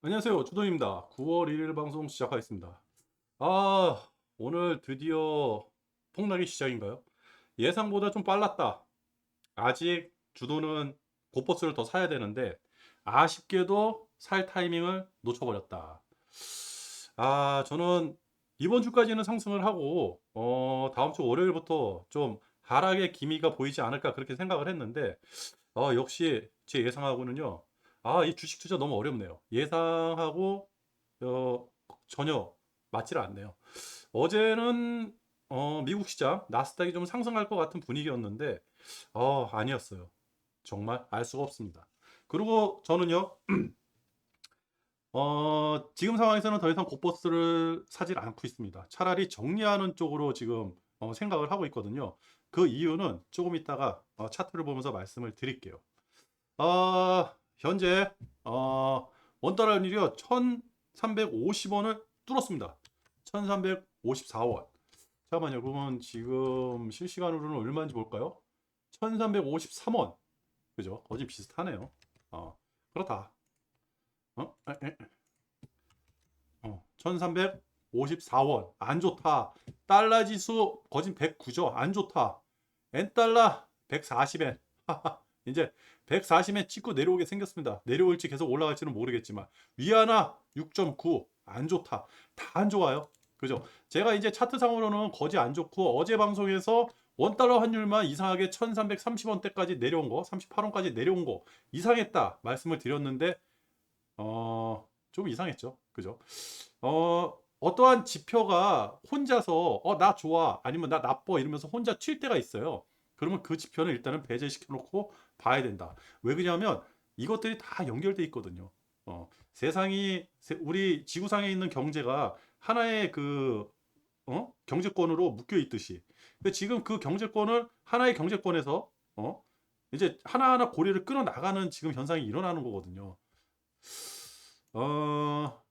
안녕하세요. 주동입니다. 9월 1일 방송 시작하겠습니다. 아, 오늘 드디어 폭락의 시작인가요? 예상보다 좀 빨랐다. 아직 주도는 곧버스를 더 사야 되는데 아쉽게도 살 타이밍을 놓쳐버렸다. 저는 이번 주까지는 상승을 하고 다음 주 월요일부터 좀 하락의 기미가 보이지 않을까 그렇게 생각을 했는데 역시 제 예상하고는요. 이 주식 투자 너무 어렵네요. 예상하고 어, 전혀 맞지를 않네요. 어제는 미국 시장 나스닥이 좀 상승할 것 같은 분위기였는데 아니었어요. 정말 알 수가 없습니다. 그리고 저는요. 지금 상황에서는 더 이상 곧버스를 사질 않고 있습니다. 차라리 정리하는 쪽으로 지금 생각을 하고 있거든요. 그 이유는 조금 이따가 차트를 보면서 말씀을 드릴게요. 현재 원달러 환율이요 1350원을 뚫었습니다. 1354원. 잠깐만요. 그러면 지금 실시간으로는 얼마인지 볼까요? 1353원. 그죠? 거의 비슷하네요. 그렇다. 1354원. 안 좋다. 달러 지수 거진 109죠. 안 좋다. 엔달러 140엔. 이제 140엔 찍고 내려오게 생겼습니다. 내려올지 계속 올라갈지는 모르겠지만 위안화 6.9 안 좋다. 다 안 좋아요. 그죠? 제가 이제 차트상으로는 거지 안 좋고 어제 방송에서 원달러 환율만 이상하게 1330원대까지 내려온 거, 38원까지 내려온 거 이상했다 말씀을 드렸는데 좀 이상했죠. 그죠? 어떠한 지표가 혼자서 나 좋아 아니면 나 나빠 이러면서 혼자 튈 때가 있어요. 그러면 그 지표는 일단은 배제시켜 놓고 봐야 된다. 왜 그러냐면 이것들이 다 연결돼 있거든요. 우리 지구상에 있는 경제가 하나의 경제권으로 묶여 있듯이. 근데 지금 그 경제권을 하나의 경제권에서 이제 하나하나 고리를 끊어 나가는 지금 현상이 일어나는 거거든요. 어,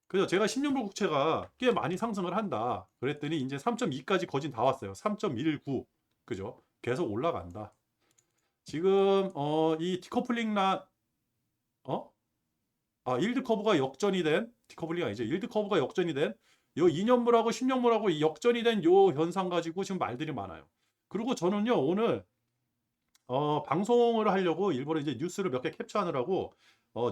그래서 제가 10년물 국채가 꽤 많이 상승을 한다. 그랬더니 이제 3.2까지 거진 다 왔어요. 3.19. 그죠? 계속 올라간다. 지금 이 디커플링 어? 일드 커브가 역전이 된 디커플링이 아니죠. 일드 커브가 역전이 된 요 2년물하고 10년물하고 역전이 된 요 현상 가지고 지금 말들이 많아요. 그리고 저는요, 오늘 방송을 하려고 일부러 이제 뉴스를 몇 개 캡처하느라고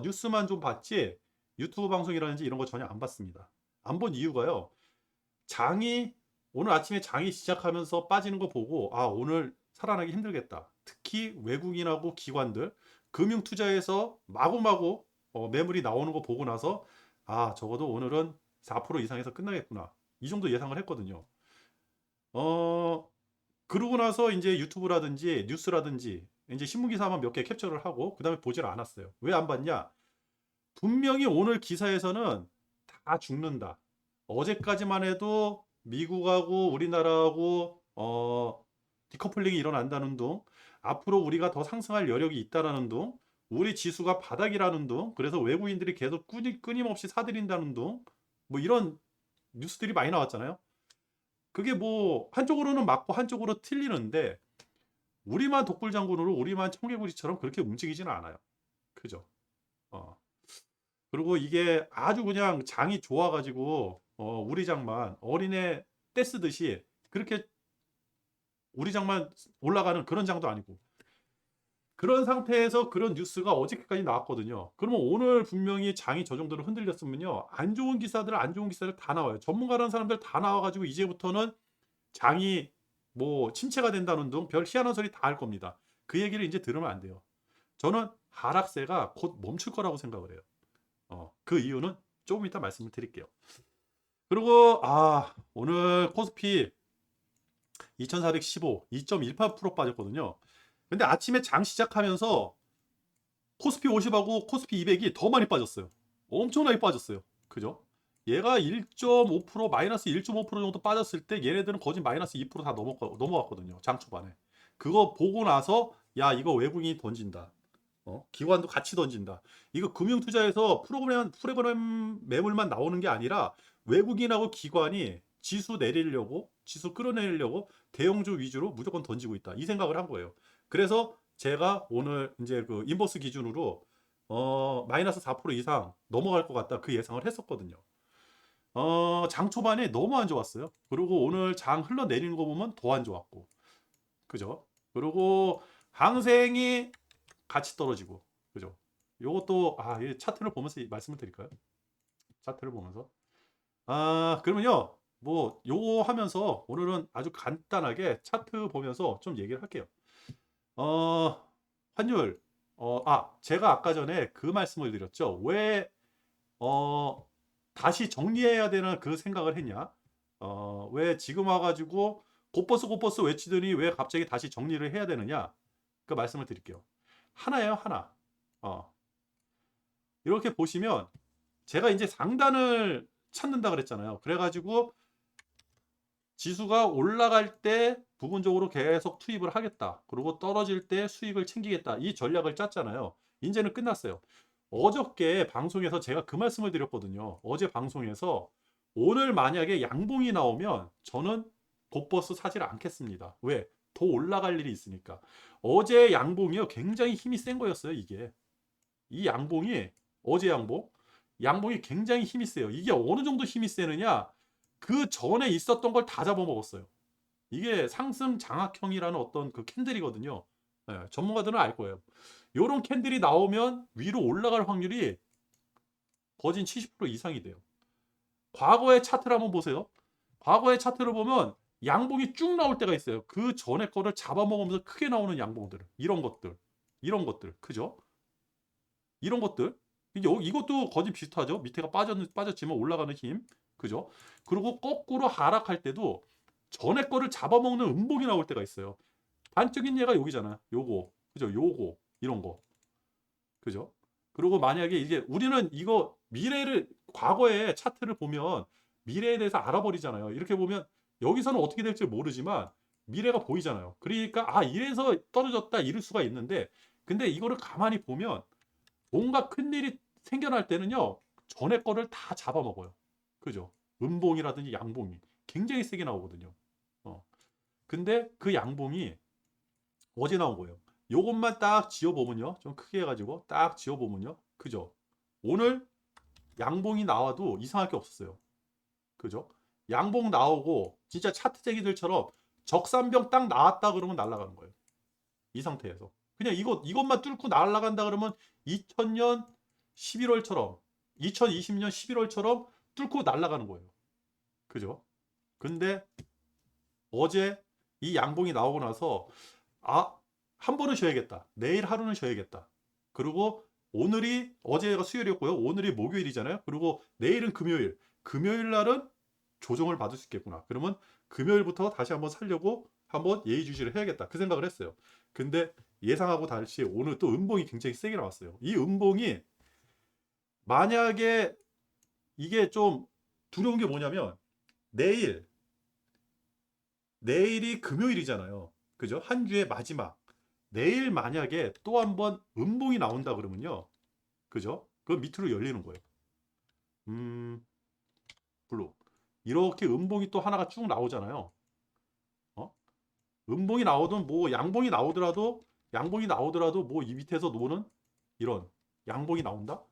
뉴스만 좀 봤지 유튜브 방송이라든지 이런 거 전혀 안 봤습니다. 안 본 이유가요. 장이 오늘 아침에 장이 시작하면서 빠지는 거 보고 오늘 살아나기 힘들겠다. 특히 외국인하고 기관들 금융 투자에서 마구마구 매물이 나오는 거 보고 나서 적어도 오늘은 4% 이상에서 끝나겠구나. 이 정도 예상을 했거든요. 어 그러고 나서 이제 유튜브라든지 뉴스라든지 이제 신문 기사만 몇 개 캡처를 하고 그다음에 보질 않았어요. 왜 안 봤냐? 분명히 오늘 기사에서는 다 죽는다. 어제까지만 해도 미국하고 우리나라하고 디커플링이 일어난다는 둥, 앞으로 우리가 더 상승할 여력이 있다라는 둥, 우리 지수가 바닥이라는 둥, 그래서 외국인들이 계속 끊임없이 사들인다는 둥, 뭐 이런 뉴스들이 많이 나왔잖아요. 그게 뭐 한쪽으로는 맞고 한쪽으로 틀리는데 우리만 독불장군으로 우리만 청개구리처럼 그렇게 움직이지는 않아요. 그죠? 어. 그리고 이게 아주 그냥 장이 좋아가지고 우리 장만 어린애 떼쓰듯이 그렇게 우리 장만 올라가는 그런 장도 아니고 그런 상태에서 그런 뉴스가 어저께까지 나왔거든요. 그러면 오늘 분명히 장이 저 정도로 흔들렸으면요. 안 좋은 기사들 다 나와요. 전문가라는 사람들 다 나와가지고 이제부터는 장이 뭐 침체가 된다는 등 별 희한한 소리 다 할 겁니다. 그 얘기를 이제 들으면 안 돼요. 저는 하락세가 곧 멈출 거라고 생각을 해요. 그 이유는 조금 이따 말씀을 드릴게요. 그리고 오늘 코스피 2415, 2.18% 빠졌거든요. 근데 아침에 장 시작하면서 코스피 50하고 코스피 200이 더 많이 빠졌어요. 엄청나게 빠졌어요. 그죠? 얘가 1.5% 마이너스 1.5% 정도 빠졌을 때 얘네들은 거진 마이너스 2%다 넘어갔거든요. 장 초반에. 그거 보고 나서 야 이거 외국인이 던진다. 기관도 같이 던진다. 이거 금융투자에서 프로그램 매물만 나오는 게 아니라 외국인하고 기관이 지수 내리려고 지수 끌어내리려고 대형주 위주로 무조건 던지고 있다. 이 생각을 한 거예요. 그래서 제가 오늘 이제 그 인버스 기준으로 마이너스 4% 이상 넘어갈 것 같다. 그 예상을 했었거든요. 장 초반에 너무 안 좋았어요. 그리고 오늘 장 흘러내리는 거 보면 더 안 좋았고. 그죠? 그리고 항생이 같이 떨어지고. 그죠? 요것도, 이 차트를 보면서 말씀을 드릴까요? 차트를 보면서. 그러면요. 뭐, 요거 하면서 오늘은 아주 간단하게 차트 보면서 좀 얘기를 할게요. 어, 환율. 제가 아까 전에 그 말씀을 드렸죠. 왜, 어, 다시 정리해야 되는 그 생각을 했냐? 왜 지금 와가지고 곧버스 곧버스 외치더니 왜 갑자기 다시 정리를 해야 되느냐? 그 말씀을 드릴게요. 하나예요, 하나. 어, 이렇게 보시면 제가 이제 상단을 찾는다 그랬잖아요. 그래가지고 지수가 올라갈 때 부분적으로 계속 투입을 하겠다. 그리고 떨어질 때 수익을 챙기겠다. 이 전략을 짰잖아요. 이제는 끝났어요. 어저께 방송에서 제가 그 말씀을 드렸거든요. 어제 방송에서 오늘 만약에 양봉이 나오면 저는 곧버스 사질 않겠습니다. 왜? 더 올라갈 일이 있으니까. 어제 양봉이요. 굉장히 힘이 센 거였어요. 이게. 이 양봉이 어제 양봉이 굉장히 힘이 세요. 이게 어느 정도 힘이 세느냐? 그 전에 있었던 걸 다 잡아먹었어요. 이게 상승 장악형이라는 어떤 그 캔들이거든요. 전문가들은 알 거예요. 요런 캔들이 나오면 위로 올라갈 확률이 거진 70% 이상이 돼요. 과거의 차트를 한번 보세요. 과거의 차트를 보면 양봉이 쭉 나올 때가 있어요. 그 전에 거를 잡아먹으면서 크게 나오는 양봉들. 이런 것들. 그죠? 이런 것들. 이것도 거진 비슷하죠. 밑에가 빠졌지만 올라가는 힘. 그죠? 그리고 거꾸로 하락할 때도 전에 거를 잡아먹는 음봉이 나올 때가 있어요. 단적인 예가 여기잖아. 요거. 그죠? 요거. 이런 거. 그죠? 그리고 만약에 이제 우리는 이거 미래를 과거의 차트를 보면 미래에 대해서 알아버리잖아요. 이렇게 보면 여기서는 어떻게 될지 모르지만 미래가 보이잖아요. 그러니까 이래서 떨어졌다 이럴 수가 있는데 근데 이거를 가만히 보면 뭔가 큰일이 생겨날 때는요. 전에 거를 다 잡아먹어요. 그죠? 음봉이라든지 양봉이 굉장히 세게 나오거든요. 근데 그 양봉이 어제 나온 거예요. 요것만 딱 지어보면요. 좀 크게 해가지고 딱 지어보면요. 그죠? 오늘 양봉이 나와도 이상할 게 없었어요. 그죠? 양봉 나오고 진짜 차트재기들처럼 적산병 딱 나왔다 그러면 날아가는 거예요. 이 상태에서. 그냥 이것만 뚫고 날아간다 그러면 2000년 11월처럼 2020년 11월처럼 뚫고 날아가는 거예요. 그죠? 근데 어제 이 양봉이 나오고 나서 한 번은 쉬어야겠다. 내일 하루는 쉬어야겠다. 그리고 오늘이 어제가 수요일이었고요. 오늘이 목요일이잖아요. 그리고 내일은 금요일. 금요일 날은 조정을 받을 수 있겠구나. 그러면 금요일부터 다시 한번 살려고 한번 예의주시를 해야겠다. 그 생각을 했어요. 근데 예상하고 달리 오늘 또 음봉이 굉장히 세게 나왔어요. 이 음봉이 만약에 이게 좀 두려운 게 뭐냐면 내일이 금요일이잖아요. 그죠? 한 주의 마지막. 내일 만약에 또 한번 음봉이 나온다 그러면요. 그죠? 그 밑으로 열리는 거예요. 블루. 이렇게 음봉이 또 하나가 쭉 나오잖아요. 어? 음봉이 나오든 뭐 양봉이 나오더라도 뭐 이 밑에서 노는 이런 양봉이 나온다?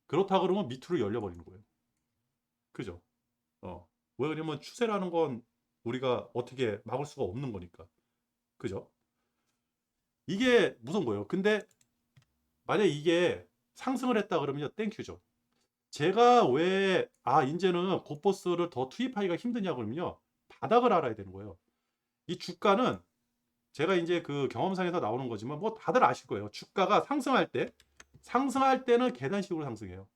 그렇다 그러면 밑으로 열려버리는 거예요. 그죠? 왜 그러면 추세라는 건 우리가 어떻게 막을 수가 없는 거니까. 그죠? 이게 무서운 거예요. 근데 만약 이게 상승을 했다 그러면요. 땡큐죠. 제가 왜 이제는 곧버스를 더 투입하기가 힘드냐 그러면요. 바닥을 알아야 되는 거예요. 이 주가는 제가 이제 그 경험상에서 나오는 거지만 뭐 다들 아실 거예요. 주가가 상승할 때는 계단식으로 상승해요.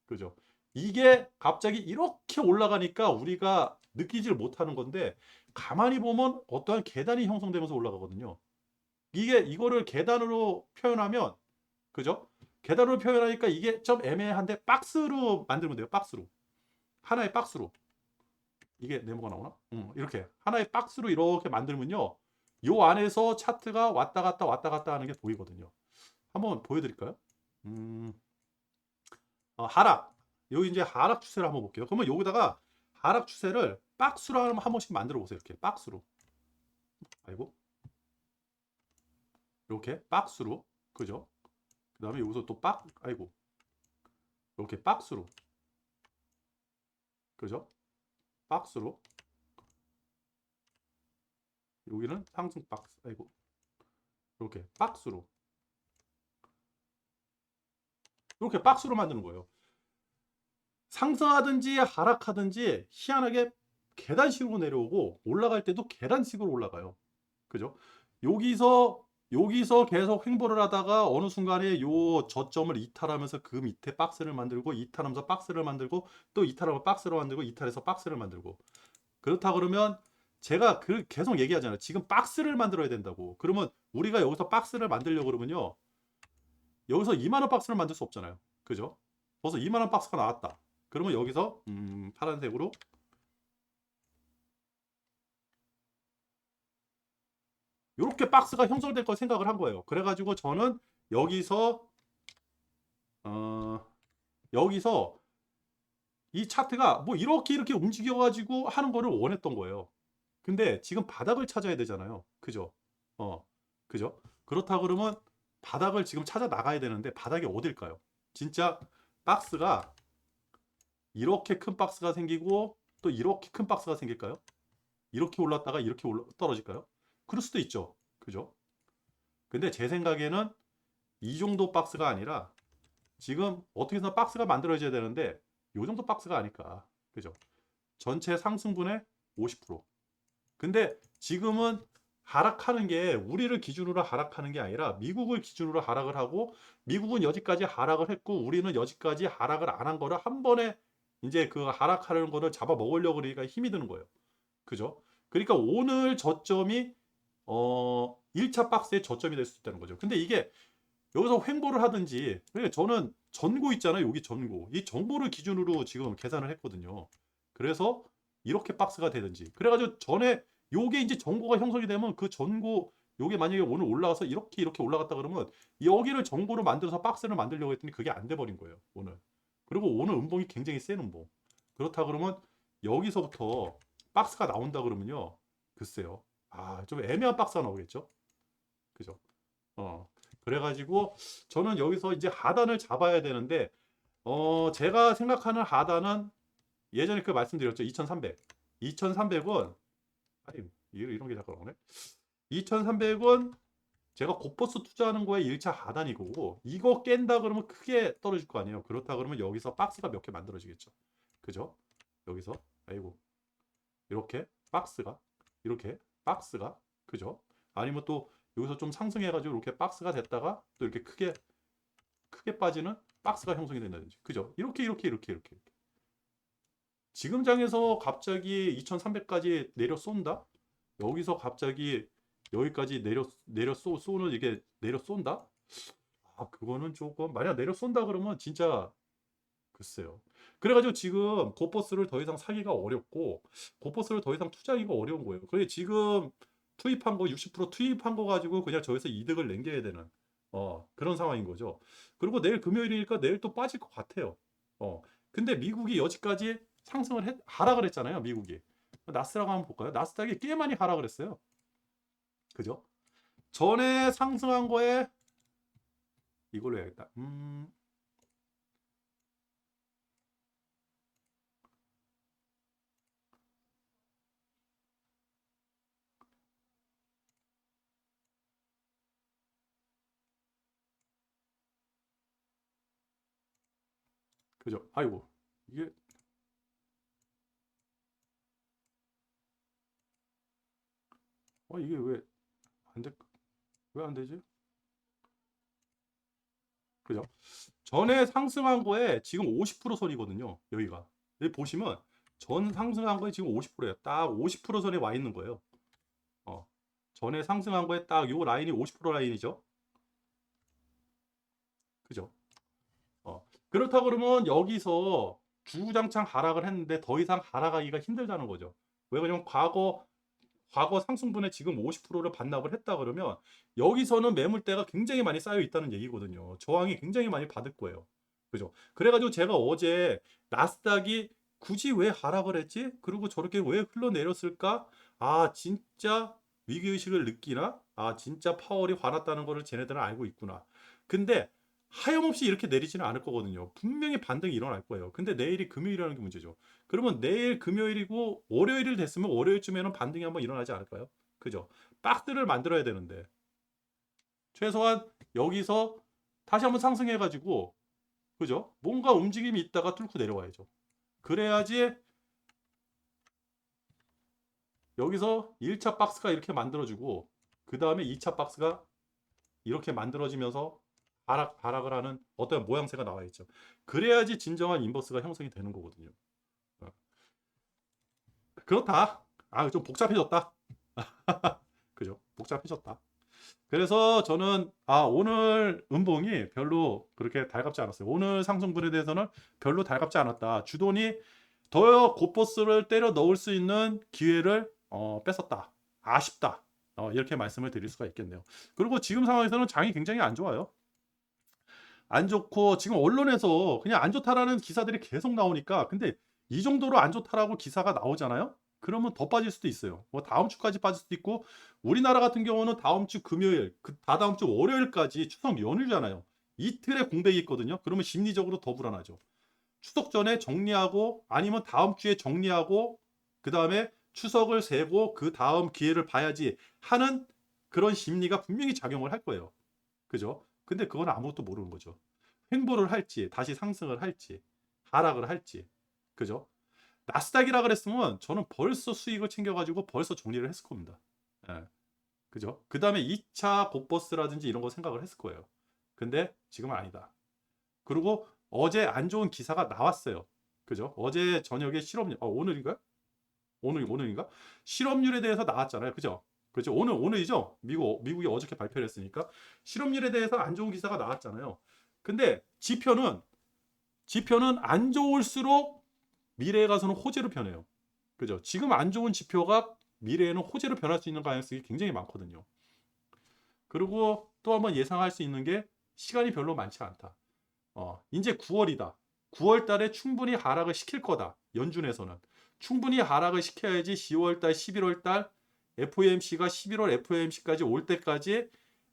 그죠? 이게 갑자기 이렇게 올라가니까 우리가 느끼지를 못하는 건데 가만히 보면 어떠한 계단이 형성되면서 올라가거든요. 이거를 계단으로 표현하면 그죠? 계단으로 표현하니까 이게 좀 애매한데 박스로 만들면 돼요. 박스로. 하나의 박스로. 이게 네모가 나오나? 이렇게 하나의 박스로 이렇게 만들면요. 요 안에서 차트가 왔다 갔다 하는 게 보이거든요. 한번 보여드릴까요? 음, 하락. 여기 이제 하락 추세를 한번 볼게요. 그러면 여기다가 하락 추세를 박스로 한 번씩 만들어 보세요. 이렇게 박스로. 아이고. 이렇게 박스로. 그죠? 다음에 여기서 또 아이고, 이렇게 박스로, 그죠? 박스로. 여기는 상승 박스, 아이고, 이렇게 박스로, 이렇게 박스로 만드는 거예요. 상승하든지 하락하든지 희한하게 계단식으로 내려오고 올라갈 때도 계단식으로 올라가요. 그죠? 여기서 계속 횡보를 하다가 어느 순간에 요 저점을 이탈하면서 그 밑에 박스를 만들고, 이탈하면서 박스를 만들고, 또 이탈하면 박스를 만들고, 이탈해서 박스를 만들고. 그렇다 그러면 제가 계속 얘기하잖아요. 지금 박스를 만들어야 된다고. 그러면 우리가 여기서 박스를 만들려고 그러면요, 여기서 2만원 박스를 만들 수 없잖아요. 그죠? 벌써 2만원 박스가 나왔다. 그러면 여기서 파란색으로 이렇게 박스가 형성될 거 생각을 한 거예요. 그래가지고 저는 여기서 어, 여기서 이 차트가 뭐 이렇게 움직여가지고 하는 거를 원했던 거예요. 근데 지금 바닥을 찾아야 되잖아요. 그죠? 어, 그죠? 그렇다 그러면 바닥을 지금 찾아 나가야 되는데 바닥이 어딜까요? 진짜 박스가 이렇게 큰 박스가 생기고 또 이렇게 큰 박스가 생길까요? 이렇게 올랐다가 이렇게 떨어질까요? 그럴 수도 있죠. 그죠? 근데 제 생각에는 이 정도 박스가 아니라 지금 어떻게 해서 박스가 만들어져야 되는데 이 정도 박스가 아닐까. 그죠? 전체 상승분의 50%. 근데 지금은 하락하는 게 우리를 기준으로 하락하는 게 아니라 미국을 기준으로 하락을 하고, 미국은 여기까지 하락을 했고 우리는 여기까지 하락을 안 한 거를 한 번에 이제 그 하락하는 거를 잡아 먹으려고 그러니까 힘이 드는 거예요. 그죠? 그러니까 오늘 저점이 1차 박스의 저점이 될 수 있다는 거죠. 근데 이게 여기서 횡보를 하든지, 그러니까 저는 전고 있잖아요. 여기 전고. 이 전고를 기준으로 지금 계산을 했거든요. 그래서 이렇게 박스가 되든지. 그래가지고 전에 요게 이제 전고가 형성이 되면 그 전고, 요게 만약에 오늘 올라와서 이렇게 올라갔다 그러면 여기를 전고로 만들어서 박스를 만들려고 했더니 그게 안 돼 버린 거예요. 오늘. 그리고 오늘 음봉이 굉장히 센 음봉. 그렇다 그러면 여기서부터 박스가 나온다 그러면요. 글쎄요. 좀 애매한 박스가 나오겠죠. 그죠? 어. 그래가지고 저는 여기서 이제 하단을 잡아야 되는데, 제가 생각하는 하단은 예전에 그 말씀드렸죠. 2300. 2300원. 아니, 이런 게 잠깐 오네. 2300원 제가 고퍼스 투자하는 거에 1차 하단이고, 이거 깬다 그러면 크게 떨어질 거 아니에요. 그렇다 그러면 여기서 박스가 몇 개 만들어지겠죠. 그죠? 여기서 아이고, 이렇게 박스가, 이렇게 박스가, 그죠? 아니면 또 여기서 좀 상승해가지고 이렇게 박스가 됐다가 또 이렇게 크게 빠지는 박스가 형성이 된다든지, 그죠? 이렇게 지금 장에서 갑자기 2300까지 내려 쏜다? 여기서 갑자기 여기까지 쏘는, 이게 내려 쏜다? 그거는 조금, 만약 내려 쏜다 그러면 진짜 글쎄요. 그래가지고 지금 고퍼스를 더 이상 사기가 어렵고, 고퍼스를 더 이상 투자하기가 어려운 거예요. 그래 지금 투입한 거 60% 투입한 거 가지고 그냥 저기서 이득을 남겨야 되는 그런 상황인 거죠. 그리고 내일 금요일이니까 내일 또 빠질 것 같아요. 근데 미국이 여기까지 하락을 했잖아요. 미국이. 나스닥 한번 볼까요? 나스닥이 꽤 많이 하락을 했어요. 그죠? 전에 상승한 거에 이걸로 해야겠다. 그죠? 아이고, 이게 이게 안 돼? 왜 안 되지? 그죠? 전에 상승한 거에 지금 50% 선이거든요. 여기가. 여기 보시면 전 상승한 거에 지금 50%예요. 딱 50% 선에 와 있는 거예요. 어. 전에 상승한 거에 딱 요 라인이 50% 라인이죠. 그죠? 그렇다 그러면 여기서 주구장창 하락을 했는데 더 이상 하락하기가 힘들다는 거죠. 왜냐면 과거 상승분에 지금 50%를 반납을 했다 그러면 여기서는 매물대가 굉장히 많이 쌓여 있다는 얘기거든요. 저항이 굉장히 많이 받을 거예요. 그죠? 그래가지고 제가 어제 나스닥이 굳이 왜 하락을 했지? 그리고 저렇게 왜 흘러내렸을까? 진짜 위기의식을 느끼나? 진짜 파월이 화났다는 거를 쟤네들은 알고 있구나. 근데 하염없이 이렇게 내리지는 않을 거거든요. 분명히 반등이 일어날 거예요. 근데 내일이 금요일이라는 게 문제죠. 그러면 내일 금요일이고 월요일이 됐으면 월요일쯤에는 반등이 한번 일어나지 않을까요? 그죠? 박스를 만들어야 되는데 최소한 여기서 다시 한번 상승해 가지고 그죠? 뭔가 움직임이 있다가 뚫고 내려와야죠. 그래야지 여기서 1차 박스가 이렇게 만들어지고 그 다음에 2차 박스가 이렇게 만들어지면서 하락을 하는 어떤 모양새가 나와 있죠. 그래야지 진정한 인버스가 형성이 되는 거거든요. 어. 그렇다. 아, 좀 복잡해졌다. 그죠? 복잡해졌다. 그래서 저는 오늘 음봉이 별로 그렇게 달갑지 않았어요. 오늘 상승분에 대해서는 별로 달갑지 않았다. 주돈이 더 곧버스를 때려 넣을 수 있는 기회를 뺏었다. 아쉽다. 이렇게 말씀을 드릴 수가 있겠네요. 그리고 지금 상황에서는 장이 굉장히 안 좋아요. 안 좋고 지금 언론에서 그냥 안 좋다라는 기사들이 계속 나오니까 근데 이 정도로 안 좋다라고 기사가 나오잖아요. 그러면 더 빠질 수도 있어요. 뭐 다음 주까지 빠질 수도 있고 우리나라 같은 경우는 다음 주 금요일, 다다음 주 월요일까지 추석 연휴잖아요. 이틀의 공백이 있거든요. 그러면 심리적으로 더 불안하죠. 추석 전에 정리하고 아니면 다음 주에 정리하고 그 다음에 추석을 세고 그 다음 기회를 봐야지 하는 그런 심리가 분명히 작용을 할 거예요. 그죠? 근데 그건 아무것도 모르는 거죠. 횡보를 할지, 다시 상승을 할지, 하락을 할지. 그죠? 나스닥이라 그랬으면 저는 벌써 수익을 챙겨가지고 벌써 정리를 했을 겁니다. 예. 그죠? 그 다음에 2차 곧버스라든지 이런 거 생각을 했을 거예요. 근데 지금은 아니다. 그리고 어제 안 좋은 기사가 나왔어요. 그죠? 어제 저녁에 실업률, 오늘인가? 오늘인가? 실업률에 대해서 나왔잖아요. 그죠? 그죠? 오늘이죠? 미국이 어저께 발표를 했으니까. 실업률에 대해서 안 좋은 기사가 나왔잖아요. 근데 지표는 안 좋을수록 미래에 가서는 호재로 변해요. 그죠? 지금 안 좋은 지표가 미래에는 호재로 변할 수 있는 가능성이 굉장히 많거든요. 그리고 또 한번 예상할 수 있는 게 시간이 별로 많지 않다. 이제 9월이다. 9월 달에 충분히 하락을 시킬 거다. 연준에서는. 충분히 하락을 시켜야지 10월 달, 11월 달 FOMC가 11월 FOMC까지 올 때까지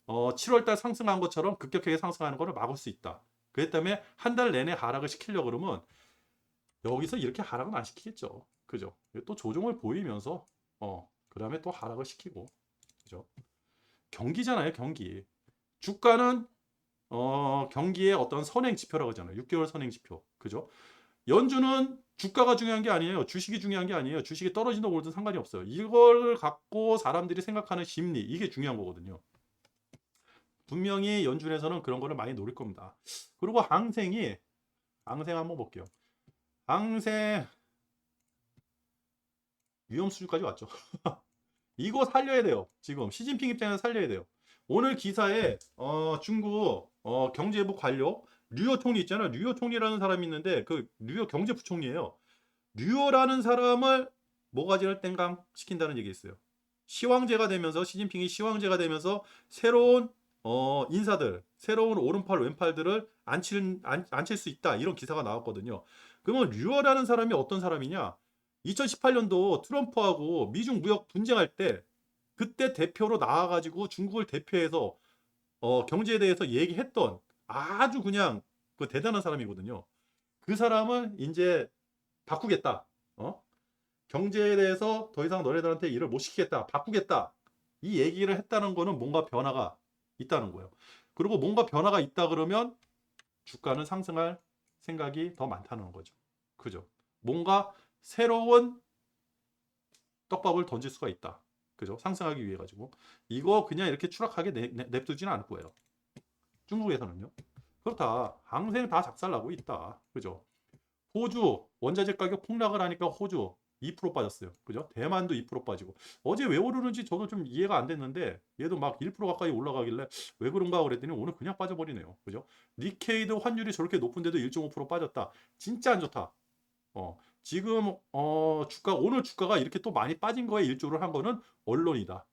7월 달 상승한 것처럼 급격하게 상승하는 것을 막을 수 있다. 그렇기 때문에 한 달 내내 하락을 시키려고 그러면 여기서 이렇게 하락은 안 시키겠죠. 그죠? 또 조정을 보이면서 그다음에 또 하락을 시키고. 그죠? 경기잖아요, 경기. 주가는 경기의 어떤 선행 지표라고 하잖아요. 6개월 선행 지표. 그죠? 연준은 주가가 중요한 게 아니에요. 주식이 중요한 게 아니에요. 주식이 떨어진다 오르든 상관이 없어요. 이걸 갖고 사람들이 생각하는 심리, 이게 중요한 거거든요. 분명히 연준에서는 그런 거를 많이 노릴 겁니다. 그리고 항생 한번 볼게요. 항생 위험 수준까지 왔죠. 이거 살려야 돼요. 지금 시진핑 입장에서 살려야 돼요. 오늘 기사에 중국 경제부 관료 류어 총리 있잖아요. 류어 총리라는 사람이 있는데 그 류어 경제부총리예요. 류어라는 사람을 모가지를 땡강 시킨다는 얘기 있어요. 시황제가 되면서 시진핑이 시황제가 되면서 새로운 인사들, 새로운 오른팔 왼팔들을 앉힐 수 있다. 이런 기사가 나왔거든요. 그러면 류어라는 사람이 어떤 사람이냐? 2018년도 트럼프하고 미중 무역 분쟁할 때 그때 대표로 나와가지고 중국을 대표해서 경제에 대해서 얘기했던 아주 그냥 그 대단한 사람이거든요. 그 사람을 이제 바꾸겠다. 경제에 대해서 더 이상 너네들한테 일을 못 시키겠다. 바꾸겠다. 이 얘기를 했다는 거는 뭔가 변화가 있다는 거예요. 그리고 뭔가 변화가 있다 그러면 주가는 상승할 생각이 더 많다는 거죠. 그죠? 뭔가 새로운 떡밥을 던질 수가 있다. 그죠? 상승하기 위해 가지고 이거 그냥 이렇게 추락하게 냅두지는 않을 거예요. 중국에서는요. 그렇다. 항생 다 작살나고 있다. 그죠? 호주 원자재 가격 폭락을 하니까 호주 2% 빠졌어요. 그죠? 대만도 2% 빠지고 어제 왜 오르는지 저도 좀 이해가 안 됐는데 얘도 막 1% 가까이 올라가길래 왜 그런가 그랬더니 오늘 그냥 빠져버리네요. 그죠? 니케이도 환율이 저렇게 높은데도 1.5% 빠졌다. 진짜 안 좋다. 지금 오늘 주가가 이렇게 또 많이 빠진 거에 일조를 한 거는 언론이다.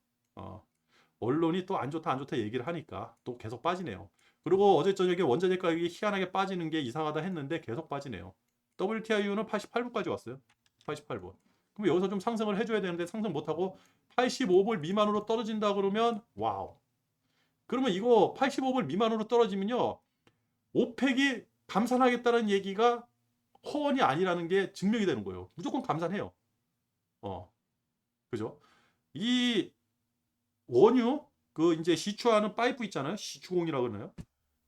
언론이 또 안 좋다 안 좋다 얘기를 하니까 또 계속 빠지네요. 그리고 어제 저녁에 원자재 가격이 희한하게 빠지는 게 이상하다 했는데 계속 빠지네요. WTIU는 88불까지 왔어요. 88불. 그럼 여기서 좀 상승을 해줘야 되는데 상승 못하고 85불 미만으로 떨어진다 그러면 와우. 그러면 이거 85불 미만으로 떨어지면요. 오펙이 감산하겠다는 얘기가 허언이 아니라는 게 증명이 되는 거예요. 무조건 감산해요. 그죠? 이 원유 그 이제 시추하는 파이프 있잖아요. 시추공이라고 그러나요?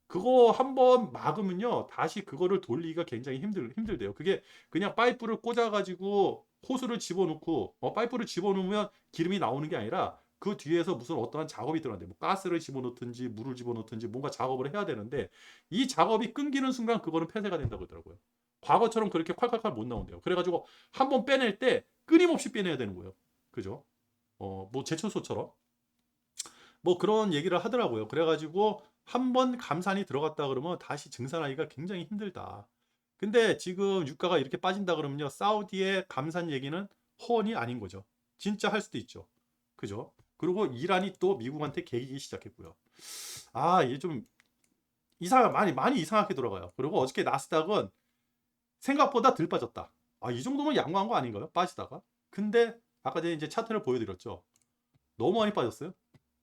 그거 한번 막으면요 다시 그거를 돌리기가 굉장히 힘들대요. 그게 그냥 파이프를 꽂아 가지고 호스를 집어넣고 파이프를 집어넣으면 기름이 나오는 게 아니라 그 뒤에서 무슨 어떠한 작업이 들어간대. 뭐 가스를 집어넣든지 물을 집어넣든지 뭔가 작업을 해야 되는데 이 작업이 끊기는 순간 그거는 폐쇄가 된다고 그러더라고요. 과거처럼 그렇게 콸콸콸 못 나온대요. 그래가지고 한번 빼낼 때 끊임없이 빼내야 되는 거예요. 그죠? 뭐 제철소처럼 뭐 그런 얘기를 하더라고요. 그래가지고 한번 감산이 들어갔다 그러면 다시 증산하기가 굉장히 힘들다. 근데 지금 유가가 이렇게 빠진다 그러면요. 사우디의 감산 얘기는 허언이 아닌 거죠. 진짜 할 수도 있죠. 그죠? 그리고 이란이 또 미국한테 개기기 시작했고요. 아, 이게 좀 많이 이상하게 돌아가요. 그리고 어저께 나스닥은 생각보다 덜 빠졌다. 아, 이 정도면 양호한 거 아닌가요? 빠지다가. 근데 아까 전에 이제 차트를 보여드렸죠. 너무 많이 빠졌어요.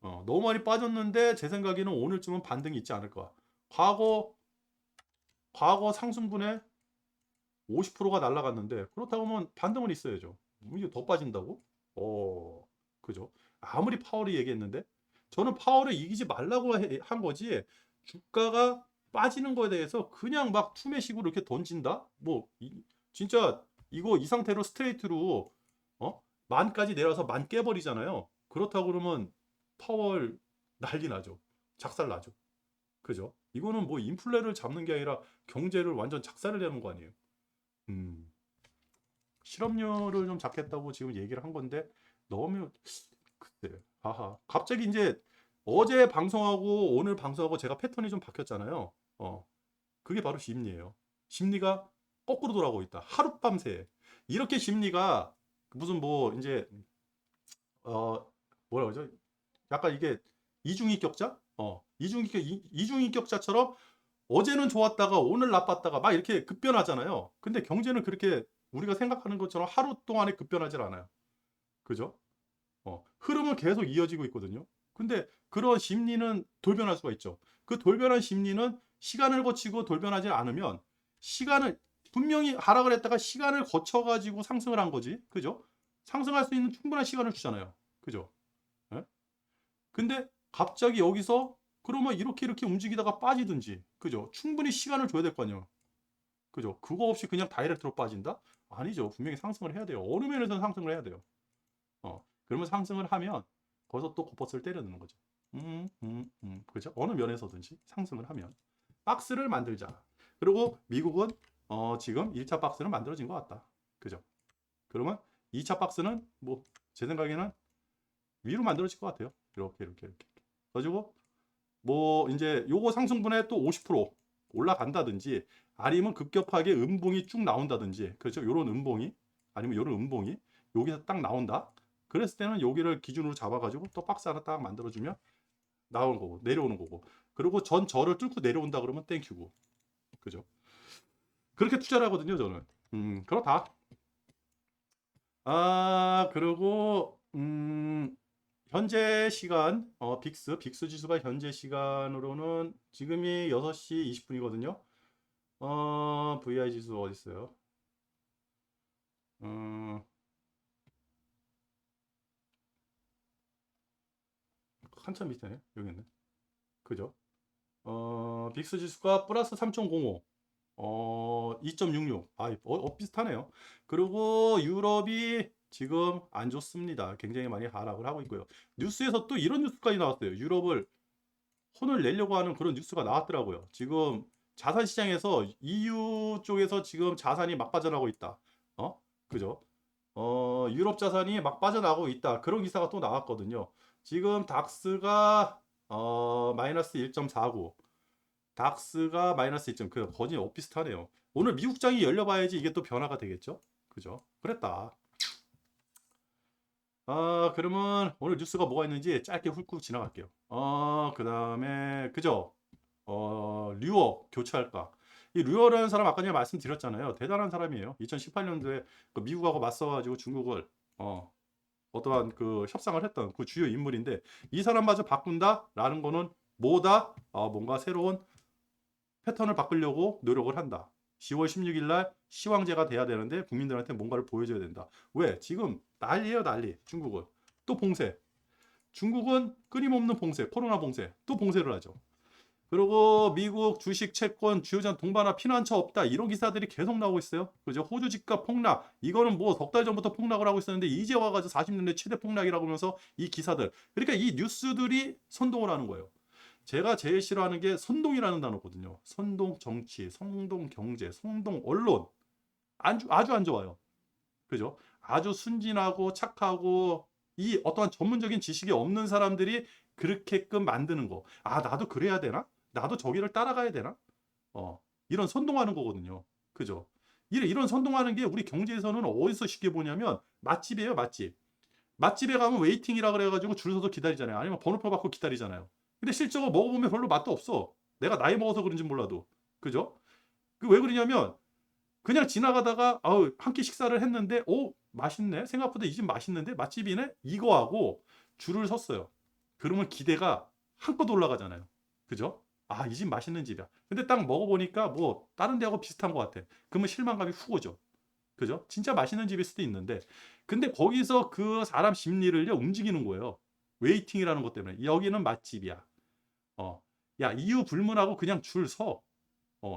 너무 많이 빠졌는데 제 생각에는 오늘쯤은 반등이 있지 않을까. 과거 과거 상승분에 50%가 날아갔는데 그렇다고 하면 반등은 있어야죠. 이게 더 빠진다고? 그죠? 아무리 파월이 얘기했는데 저는 파월을 이기지 말라고 한 거지. 주가가 빠지는 거에 대해서 그냥 막 투매식으로 이렇게 던진다? 진짜 이거 이 상태로 스트레이트로 만까지 내려서 만 깨버리잖아요. 그렇다고 그러면 파월 난리 나죠. 작살 나죠. 그죠? 이거는 뭐 인플레를 잡는 게 아니라 경제를 완전 작살을 내는 거 아니에요. 음. 실업률을 좀 잡겠다고 지금 얘기를 한 건데 너무 글쎄. 아하. 갑자기 이제 어제 방송하고 오늘 방송하고 제가 패턴이 좀 바뀌었잖아요. 그게 바로 심리예요. 심리가 거꾸로 돌아가고 있다. 하룻밤새. 이렇게 심리가 무슨 뭐 이제 어 뭐라 그러죠? 약간 이게 이중인격자? 이중인격자처럼 어제는 좋았다가 오늘 나빴다가 막 이렇게 급변하잖아요. 근데 경제는 그렇게 우리가 생각하는 것처럼 하루 동안에 급변하지 않아요. 그죠? 흐름은 계속 이어지고 있거든요. 근데 그런 심리는 돌변할 수가 있죠. 그 돌변한 심리는 시간을 거치고 돌변하지 않으면 시간을 분명히 하락을 했다가 시간을 거쳐가지고 상승을 한 거지. 그죠? 상승할 수 있는 충분한 시간을 주잖아요. 그죠? 예? 근데 갑자기 여기서 그러면 이렇게 움직이다가 빠지든지, 그죠? 충분히 시간을 줘야 될 거 아니에요. 그죠? 그거 없이 그냥 다이렉트로 빠진다? 아니죠. 분명히 상승을 해야 돼요. 어느 면에서는 상승을 해야 돼요. 그러면 상승을 하면 거기서 또 곧버스를 때려 넣는 거죠. 그죠? 어느 면에서든지 상승을 하면 박스를 만들자. 그리고 미국은 지금 1차 박스는 만들어진 것 같다. 그죠? 그러면 2차 박스는 뭐 제 생각에는 위로 만들어질 것 같아요. 이렇게. 가지고 뭐 이제 요거 상승분에 또 50% 올라간다든지 아니면 급격하게 음봉이 쭉 나온다든지 그렇죠. 요런 음봉이 아니면 요런 음봉이 여기서 딱 나온다. 그랬을 때는 여기를 기준으로 잡아가지고 또 박스 하나 딱 만들어주면 나오는 거고 내려오는 거고 그리고 전 저를 뚫고 내려온다 그러면 땡큐고 그죠. 그렇게 투자를 하거든요 저는. 그렇다. 아 그리고 현재 시간 빅스 지수가 현재 시간으로는 지금이 6시 20분이거든요. VI 지수 어디 있어요? 한참 밑에네. 여기 있네. 그죠? 빅스 지수가 플러스 3.05. 2.66. 비슷하네요. 그리고 유럽이 지금 안 좋습니다. 굉장히 많이 하락을 하고 있고요. 뉴스에서 또 이런 뉴스까지 나왔어요. 유럽을 혼을 내려고 하는 그런 뉴스가 나왔더라고요. 지금 자산 시장에서 EU 쪽에서 지금 자산이 막 빠져나가고 있다. 그죠? 유럽 자산이 막 빠져나가고 있다. 그런 기사가 또 나왔거든요. 지금 닥스가 마이너스 1.49. 닥스가 마이너스 2점. 거의 비슷하네요. 오늘 미국장이 열려봐야지 이게 또 변화가 되겠죠? 그죠? 그랬다. 그러면 오늘 뉴스가 뭐가 있는지 짧게 훑고 지나갈게요. 그 다음에, 그죠? 류어 교체할까? 이 류어라는 사람 아까 전에 말씀드렸잖아요. 대단한 사람이에요. 2018년도에 그 미국하고 맞서가지고 중국을, 어떠한 그 협상을 했던 그 주요 인물인데, 이 사람마저 바꾼다라는 거는 뭐다? 뭔가 새로운 패턴을 바꾸려고 노력을 한다. 10월 16일 날 시황제가 돼야 되는데 국민들한테 뭔가를 보여줘야 된다. 왜? 지금 난리예요, 난리. 중국은. 또 봉쇄. 중국은 끊임없는 봉쇄, 코로나 봉쇄. 또 봉쇄를 하죠. 그리고 미국 주식, 채권, 주요자산 동반화 피난처 없다. 이런 기사들이 계속 나오고 있어요. 그죠? 호주 집값 폭락. 이거는 뭐 석 달 전부터 폭락을 하고 있었는데 이제 와가지고 40년대 최대 폭락이라고 하면서 이 기사들. 그러니까 이 뉴스들이 선동을 하는 거예요. 제가 제일 싫어하는 게 선동이라는 단어거든요. 선동 정치, 선동 경제, 선동 언론. 아주 안 좋아요. 그죠? 아주 순진하고 착하고 이 어떠한 전문적인 지식이 없는 사람들이 그렇게끔 만드는 거. 아, 나도 그래야 되나? 나도 저기를 따라가야 되나? 이런 선동하는 거거든요. 그죠? 이런 선동하는 게 우리 경제에서는 어디서 쉽게 보냐면 맛집이에요, 맛집. 맛집에 가면 웨이팅이라 그래가지고 줄 서서 기다리잖아요. 아니면 번호표 받고 기다리잖아요. 근데 실제로 먹어보면 별로 맛도 없어. 내가 나이 먹어서 그런지 몰라도. 그죠? 그 왜 그러냐면 그냥 지나가다가 아우 한 끼 식사를 했는데 오 맛있네. 생각보다 이 집 맛있는데 맛집이네. 이거하고 줄을 섰어요. 그러면 기대가 한껏 올라가잖아요. 그죠? 아, 이 집 맛있는 집이야. 근데 딱 먹어보니까 뭐 다른 데하고 비슷한 것 같아. 그러면 실망감이 훅 오죠. 그죠? 진짜 맛있는 집일 수도 있는데 근데 거기서 그 사람 심리를요 움직이는 거예요. 웨이팅이라는 것 때문에 여기는 맛집이야. 야 이유 불문하고 그냥 줄 서.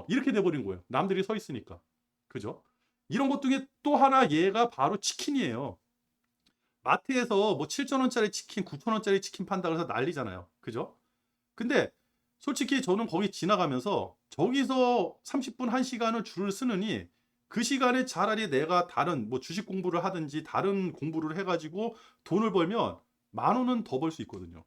이렇게 돼버린 거예요. 남들이 서 있으니까. 그죠? 이런 것 중에 또 하나 얘가 바로 치킨이에요. 마트에서 뭐 7,000원짜리 치킨, 9,000원짜리 치킨 판다 그래서 난리잖아요. 그죠? 근데 솔직히 저는 거기 지나가면서 저기서 30분, 1시간을 줄을 쓰느니 그 시간에 차라리 내가 다른 뭐 주식 공부를 하든지 다른 공부를 해가지고 돈을 벌면 10,000원은 더 벌 수 있거든요.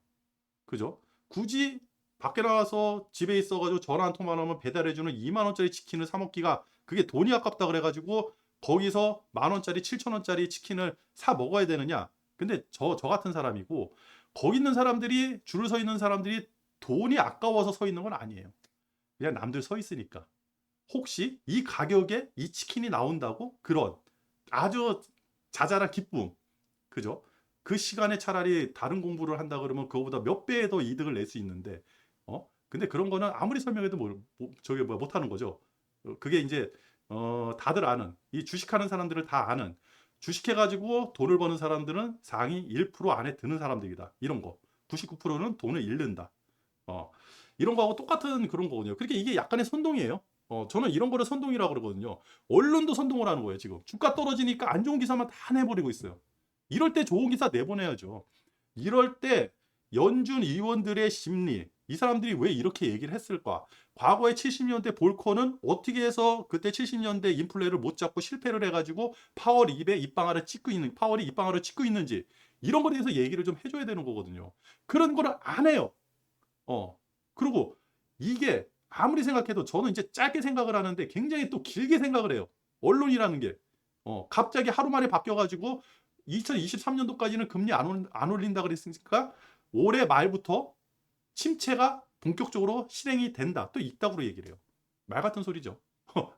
그죠? 굳이 밖에 나와서 집에 있어가지고 전화 한 통만 하면 배달해주는 2만원짜리 치킨을 사 먹기가 그게 돈이 아깝다 그래가지고 거기서 10,000원짜리, 7,000원짜리 치킨을 사 먹어야 되느냐? 근데 저 같은 사람이고 거기 있는 사람들이 줄을 서 있는 사람들이 돈이 아까워서 서 있는 건 아니에요. 그냥 남들 서 있으니까. 혹시 이 가격에 이 치킨이 나온다고? 그런 아주 자잘한 기쁨. 그죠? 그 시간에 차라리 다른 공부를 한다 그러면 그거보다 몇 배의 더 이득을 낼 수 있는데, 근데 그런 거는 아무리 설명해도 저게 뭐 못하는 거죠. 그게 이제, 다들 아는, 이 주식하는 사람들을 다 아는, 주식해가지고 돈을 버는 사람들은 상위 1% 안에 드는 사람들이다. 이런 거. 99%는 돈을 잃는다. 어, 이런 거하고 똑같은 그런 거거든요. 그러니까 이게 약간의 선동이에요. 저는 이런 거를 선동이라고 그러거든요. 언론도 선동을 하는 거예요, 지금. 주가 떨어지니까 안 좋은 기사만 다 내버리고 있어요. 이럴 때 좋은 기사 내보내야죠. 이럴 때 연준 의원들의 심리, 이 사람들이 왜 이렇게 얘기를 했을까? 과거에 70년대 볼커는 어떻게 해서 그때 70년대 인플레를 못 잡고 실패를 해가지고 파월 입에 입방아를 찍고 있는, 파월이 입방아를 찍고 있는지 이런 거에 대해서 얘기를 좀 해줘야 되는 거거든요. 그런 거를 안 해요. 그리고 이게 아무리 생각해도 저는 이제 짧게 생각을 하는데 굉장히 또 길게 생각을 해요. 언론이라는 게. 갑자기 하루 만에 바뀌어가지고 2023년도까지는 금리 안 올린다 그랬으니까 올해 말부터 침체가 본격적으로 실행이 된다. 또 있다고 얘기를 해요. 말 같은 소리죠.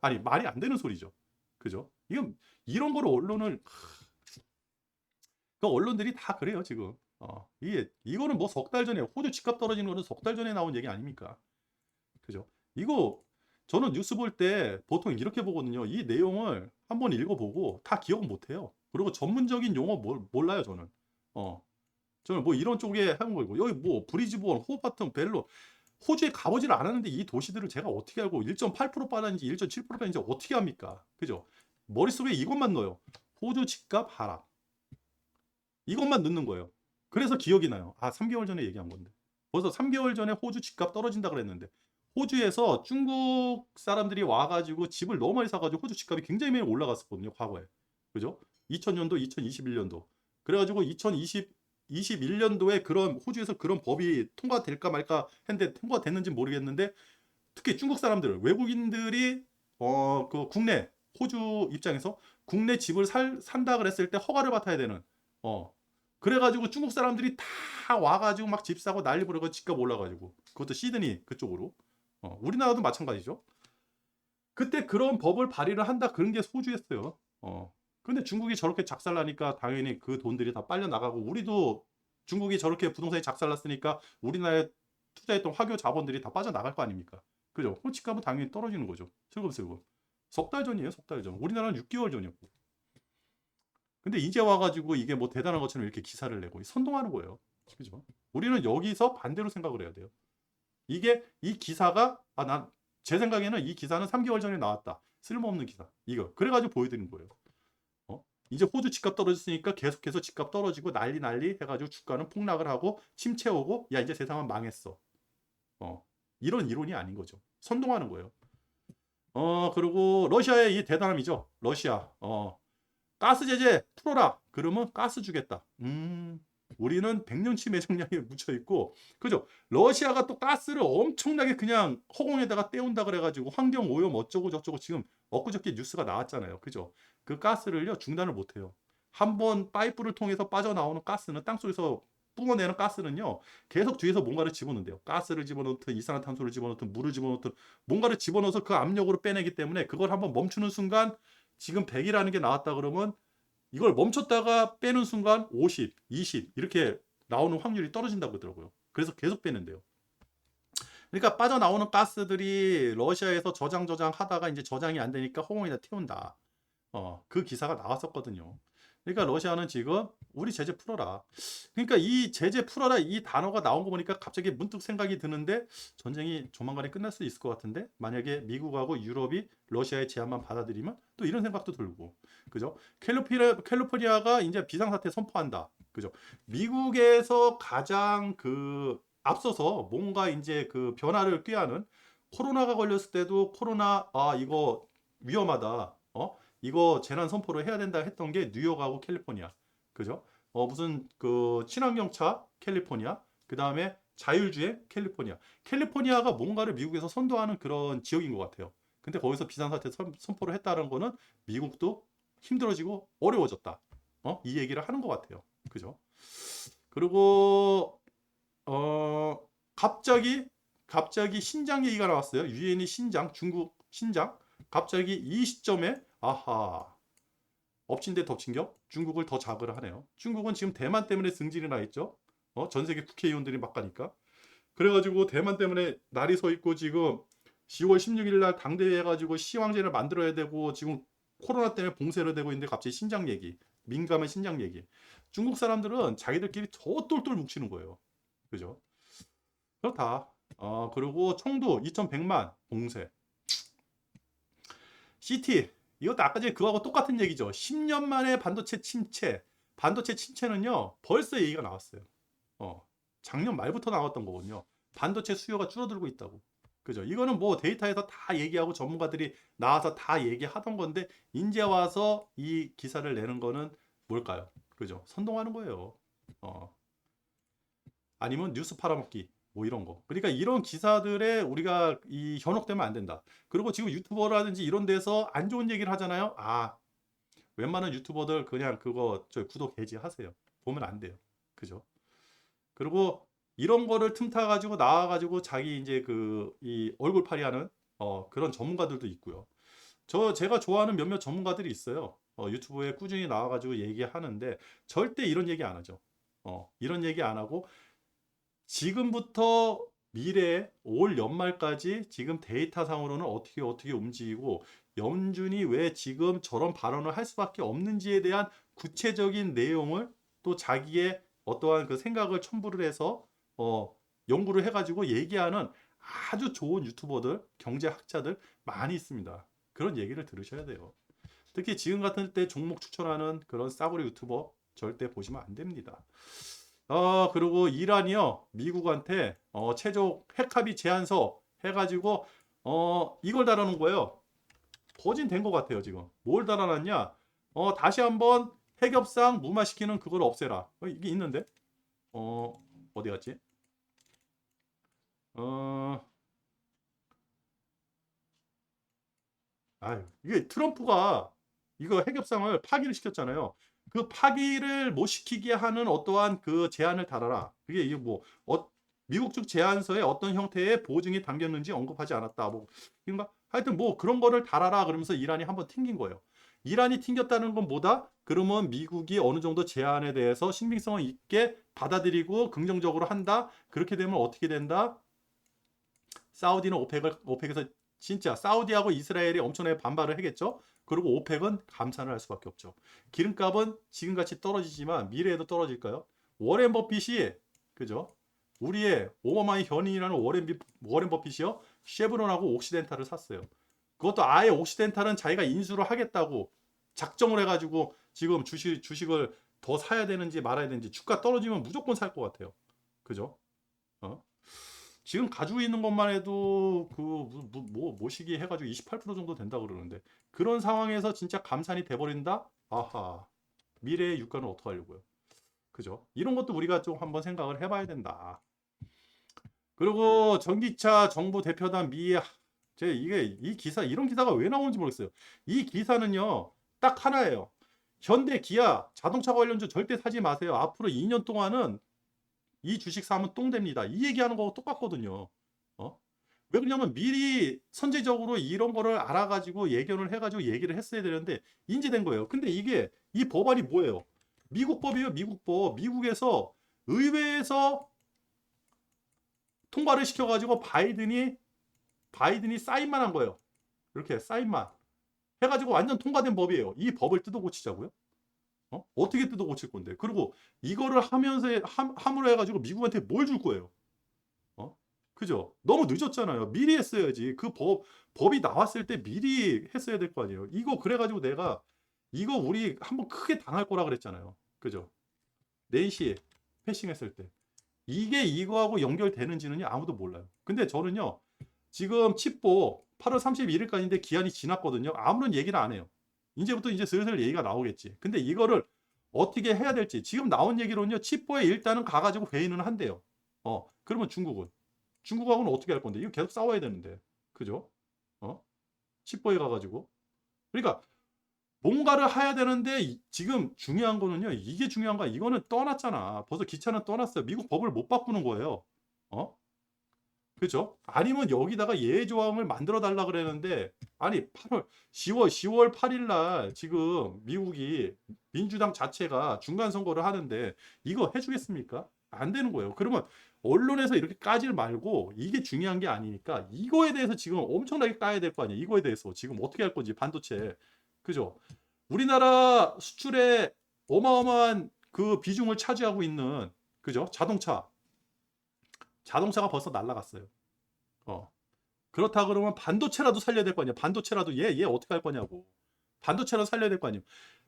아니, 말이 안 되는 소리죠. 그죠? 이런 거를 언론을, 그 언론들이 다 그래요, 지금. 이거는 뭐 석 달 전에, 호주 집값 떨어지는 거는 석 달 전에 나온 얘기 아닙니까? 그죠? 이거, 저는 뉴스 볼 때 보통 이렇게 보거든요. 이 내용을 한번 읽어보고 다 기억은 못해요. 그리고 전문적인 용어 몰라요, 저는. 저는 뭐 이런 쪽에 하는 거고, 여기 뭐, 브리즈번, 호바튼, 벨로, 호주에 가보질 않았는데 이 도시들을 제가 어떻게 알고 1.8% 빠졌는지 1.7% 빠졌는지 어떻게 합니까? 그죠? 머릿속에 이것만 넣어요. 호주 집값 하락. 이것만 넣는 거예요. 그래서 기억이 나요. 아, 3개월 전에 얘기한 건데. 벌써 3개월 전에 호주 집값 떨어진다 그랬는데 호주에서 중국 사람들이 와가지고 집을 너무 많이 사가지고 호주 집값이 굉장히 많이 올라갔었거든요. 과거에. 그죠? 2000년도, 2021년도. 그래가지고 2021년도에 그런 호주에서 그런 법이 통과될까 말까 했는데 통과됐는지 모르겠는데 특히 중국 사람들, 외국인들이 그 국내 호주 입장에서 국내 집을 산다 그랬을 때 허가를 받아야 되는 그래가지고 중국 사람들이 다 와가지고 막 집 사고 난리 부르고 집값 올라가지고 그것도 시드니 그쪽으로 우리나라도 마찬가지죠. 그때 그런 법을 발의를 한다 그런 게 호주였어요. 근데 중국이 저렇게 작살나니까 당연히 그 돈들이 다 빨려 나가고 우리도 중국이 저렇게 부동산이 작살났으니까 우리나라에 투자했던 화교 자본들이 다 빠져나갈 거 아닙니까? 그죠? 그럼 집값은 당연히 떨어지는 거죠. 슬금슬금. 석 달 전이에요, 석 달 전. 우리나라는 6개월 전이었고. 근데 이제 와가지고 이게 뭐 대단한 것처럼 이렇게 기사를 내고 선동하는 거예요. 그죠? 우리는 여기서 반대로 생각을 해야 돼요. 이게 이 기사가 제 생각에는 이 기사는 3개월 전에 나왔다. 쓸모없는 기사. 이거 그래가지고 보여드린 거예요. 이제 호주 집값 떨어졌으니까 계속해서 집값 떨어지고 난리 해가지고 주가는 폭락을 하고 침체 오고 야 이제 세상은 망했어. 이런 이론이 아닌 거죠. 선동하는 거예요. 그리고 러시아의 이 대단함이죠. 러시아. 가스 제재 풀어라. 그러면 가스 주겠다. 우리는 100년치 매장량에 묻혀 있고, 그죠? 러시아가 또 가스를 엄청나게 그냥 허공에다가 떼운다 그래가지고 환경 오염 어쩌고 저쩌고 지금 엊그저께 뉴스가 나왔잖아요. 그죠? 그 가스를요 중단을 못해요. 한번 파이프를 통해서 빠져나오는 가스는 땅속에서 뿜어내는 가스는요 계속 뒤에서 뭔가를 집어넣는데요. 가스를 집어넣든 이산화탄소를 집어넣든 물을 집어넣든 뭔가를 집어넣어서 그 압력으로 빼내기 때문에 그걸 한번 멈추는 순간 지금 100이라는 게 나왔다 그러면 이걸 멈췄다가 빼는 순간 50, 20 이렇게 나오는 확률이 떨어진다고 그러더라고요. 그래서 계속 빼는데요. 그러니까 빠져나오는 가스들이 러시아에서 저장 하다가 이제 저장이 안 되니까 허공에다 태운다. 그 기사가 나왔었거든요. 그러니까 러시아는 지금 우리 제재 풀어라. 그러니까 이 제재 풀어라 이 단어가 나온 거 보니까 갑자기 문득 생각이 드는데 전쟁이 조만간에 끝날 수 있을 것 같은데 만약에 미국하고 유럽이 러시아의 제안만 받아들이면 또 이런 생각도 들고 그죠? 캘리포니아가 이제 비상사태 선포한다. 그죠? 미국에서 가장 그 앞서서 뭔가 이제 그 변화를 꾀하는 코로나가 걸렸을 때도 코로나 이거 위험하다. 이거 재난 선포를 해야 된다 했던 게 뉴욕하고 캘리포니아. 그죠? 무슨 그 친환경차 캘리포니아. 그다음에 자율주행 캘리포니아. 캘리포니아가 뭔가를 미국에서 선도하는 그런 지역인 것 같아요. 근데 거기서 비상사태 선포를 했다는 거는 미국도 힘들어지고 어려워졌다. 이 얘기를 하는 것 같아요. 그죠? 그리고 갑자기 신장 얘기가 나왔어요. 유엔이 신장, 중국 신장. 갑자기 이 시점에 아하 엎친 데 덮친 격 중국을 더 자극을 하네요. 중국은 지금 대만 때문에 승질이 나 있죠. 전 세계 국회의원들이 막 가니까. 그래가지고 대만 때문에 날이 서 있고 지금 10월 16일 날 당대회 해가지고 시황제를 만들어야 되고 지금 코로나 때문에 봉쇄를 되고 있는데 갑자기 신장 얘기, 민감한 신장 얘기. 중국 사람들은 자기들끼리 더 똘똘 뭉치는 거예요. 그죠? 그렇다. 그리고 청도 2100만 봉쇄. CT 이것도 아까 전에 그거하고 똑같은 얘기죠. 10년 만에 반도체 침체. 반도체 침체는요. 벌써 얘기가 나왔어요. 작년 말부터 나왔던 거거든요. 반도체 수요가 줄어들고 있다고. 그죠? 이거는 뭐 데이터에서 다 얘기하고 전문가들이 나와서 다 얘기하던 건데 이제 와서 이 기사를 내는 거는 뭘까요? 그죠? 선동하는 거예요. 아니면 뉴스 팔아먹기. 뭐 이런 거. 그러니까 이런 기사들에 우리가 이 현혹되면 안 된다. 그리고 지금 유튜버라든지 이런 데서 안 좋은 얘기를 하잖아요. 웬만한 유튜버들 그냥 그거 구독 해지하세요. 보면 안 돼요. 그죠? 그리고 이런 거를 틈타 가지고 나와 가지고 자기 이제 그 이 얼굴팔이 하는 그런 전문가들도 있고요. 제가 좋아하는 몇몇 전문가들이 있어요. 유튜브에 꾸준히 나와 가지고 얘기하는데 절대 이런 얘기 안 하죠. 이런 얘기 안 하고 지금부터 미래 올 연말까지 지금 데이터상으로는 어떻게 움직이고 연준이 왜 지금 저런 발언을 할 수밖에 없는지에 대한 구체적인 내용을 또 자기의 어떠한 그 생각을 첨부를 해서 연구를 해가지고 얘기하는 아주 좋은 유튜버들, 경제학자들 많이 있습니다. 그런 얘기를 들으셔야 돼요. 특히 지금 같은 때 종목 추천하는 그런 싸구려 유튜버 절대 보시면 안 됩니다. 그리고 이란이요 미국한테 최종 핵합의 제안서 해가지고 이걸 달아놓은 거예요. 거진 된 것 같아요 지금. 뭘 달아놨냐? 다시 한번 핵협상 무마시키는 그걸 없애라. 이게 있는데 어디 갔지? 이게 트럼프가 이거 핵협상을 파기를 시켰잖아요. 그 파기를 못 시키게 하는 어떠한 그 제안을 달아라. 그게 이게 뭐 미국 측 제안서에 어떤 형태의 보증이 담겼는지 언급하지 않았다. 뭐 그런가? 하여튼 뭐 그런 거를 달아라 그러면서 이란이 한번 튕긴 거예요. 이란이 튕겼다는 건 뭐다? 그러면 미국이 어느 정도 제안에 대해서 신빙성 있게 받아들이고 긍정적으로 한다. 그렇게 되면 어떻게 된다? 사우디는 오펙에서 진짜 사우디하고 이스라엘이 엄청나게 반발을 하겠죠. 그리고 오펙은 감산을 할 수밖에 없죠. 기름값은 지금같이 떨어지지만 미래에도 떨어질까요? 워렌 버핏이 그죠? 우리의 오바마의 현인이라는 워렌 버핏이요. 쉐브론하고 옥시덴탈을 샀어요. 그것도 아예 옥시덴탈은 자기가 인수를 하겠다고 작정을 해가지고 지금 주식을 더 사야 되는지 말아야 되는지 주가 떨어지면 무조건 살 것 같아요. 그죠? 어? 지금 가지고 있는 것만 해도 그 모시기 해가지고 28% 정도 된다 그러는데 그런 상황에서 진짜 감산이 돼버린다? 아하 미래의 유가는 어떻게 하려고요? 그죠? 이런 것도 우리가 좀 한번 생각을 해봐야 된다. 그리고 전기차 정부 대표단 제 이게 이 기사 이런 기사가 왜 나오는지 모르겠어요. 이 기사는요 딱 하나예요. 현대 기아 자동차 관련주 절대 사지 마세요. 앞으로 2년 동안은 이 주식 사면 똥 됩니다. 이 얘기하는 거하고 똑같거든요. 어? 왜 그러냐면 미리 선제적으로 이런 거를 알아가지고 예견을 해가지고 얘기를 했어야 되는데 인지된 거예요. 근데 이게 이 법안이 뭐예요? 미국 법이에요. 미국 법. 미국에서 의회에서 통과를 시켜가지고 바이든이 사인만 한 거예요. 이렇게 사인만 해가지고 완전 통과된 법이에요. 이 법을 뜯어 고치자고요? 어떻게 뜯어 고칠 건데? 그리고 이거를 하면서 함으로 해가지고 미국한테 뭘 줄 거예요? 그죠? 너무 늦었잖아요. 미리 했어야지. 그 법이 나왔을 때 미리 했어야 될 거 아니에요. 이거 그래가지고 내가 이거 우리 한번 크게 당할 거라 그랬잖아요. 그죠? 낸시 패싱 했을 때. 이게 이거하고 연결되는지는 아무도 몰라요. 근데 저는요. 지금 칩보 8월 31일까지인데 기한이 지났거든요. 아무런 얘기를 안 해요. 이제부터 이제 슬슬 얘기가 나오겠지. 근데 이거를 어떻게 해야 될지 지금 나온 얘기로는요. 칩보에 일단은 가가지고 회의는 한대요. 그러면 중국하고는 어떻게 할 건데? 이거 계속 싸워야 되는데. 그죠? 칩보에 가가지고. 그러니까 뭔가를 해야 되는데 지금 중요한 거는요. 이게 중요한 거야. 이거는 떠났잖아. 벌써 기차는 떠났어요. 미국 법을 못 바꾸는 거예요. 어? 그죠? 아니면 여기다가 예외 조항을 만들어 달라 그랬는데 아니 10월 8일 날 지금 미국이 민주당 자체가 중간 선거를 하는데 이거 해주겠습니까? 안 되는 거예요. 그러면 언론에서 이렇게 까지 말고 이게 중요한 게 아니니까 이거에 대해서 지금 엄청나게 까야 될 거 아니에요. 이거에 대해서 지금 어떻게 할 건지 반도체. 그죠? 우리나라 수출에 어마어마한 그 비중을 차지하고 있는 그죠? 자동차가 벌써 날라갔어요. 어. 그렇다 그러면 반도체라도 살려야 될 거 아니야. 반도체라도 얘 어떻게 할 거냐고. 반도체라도 살려야 될 거 아니에요.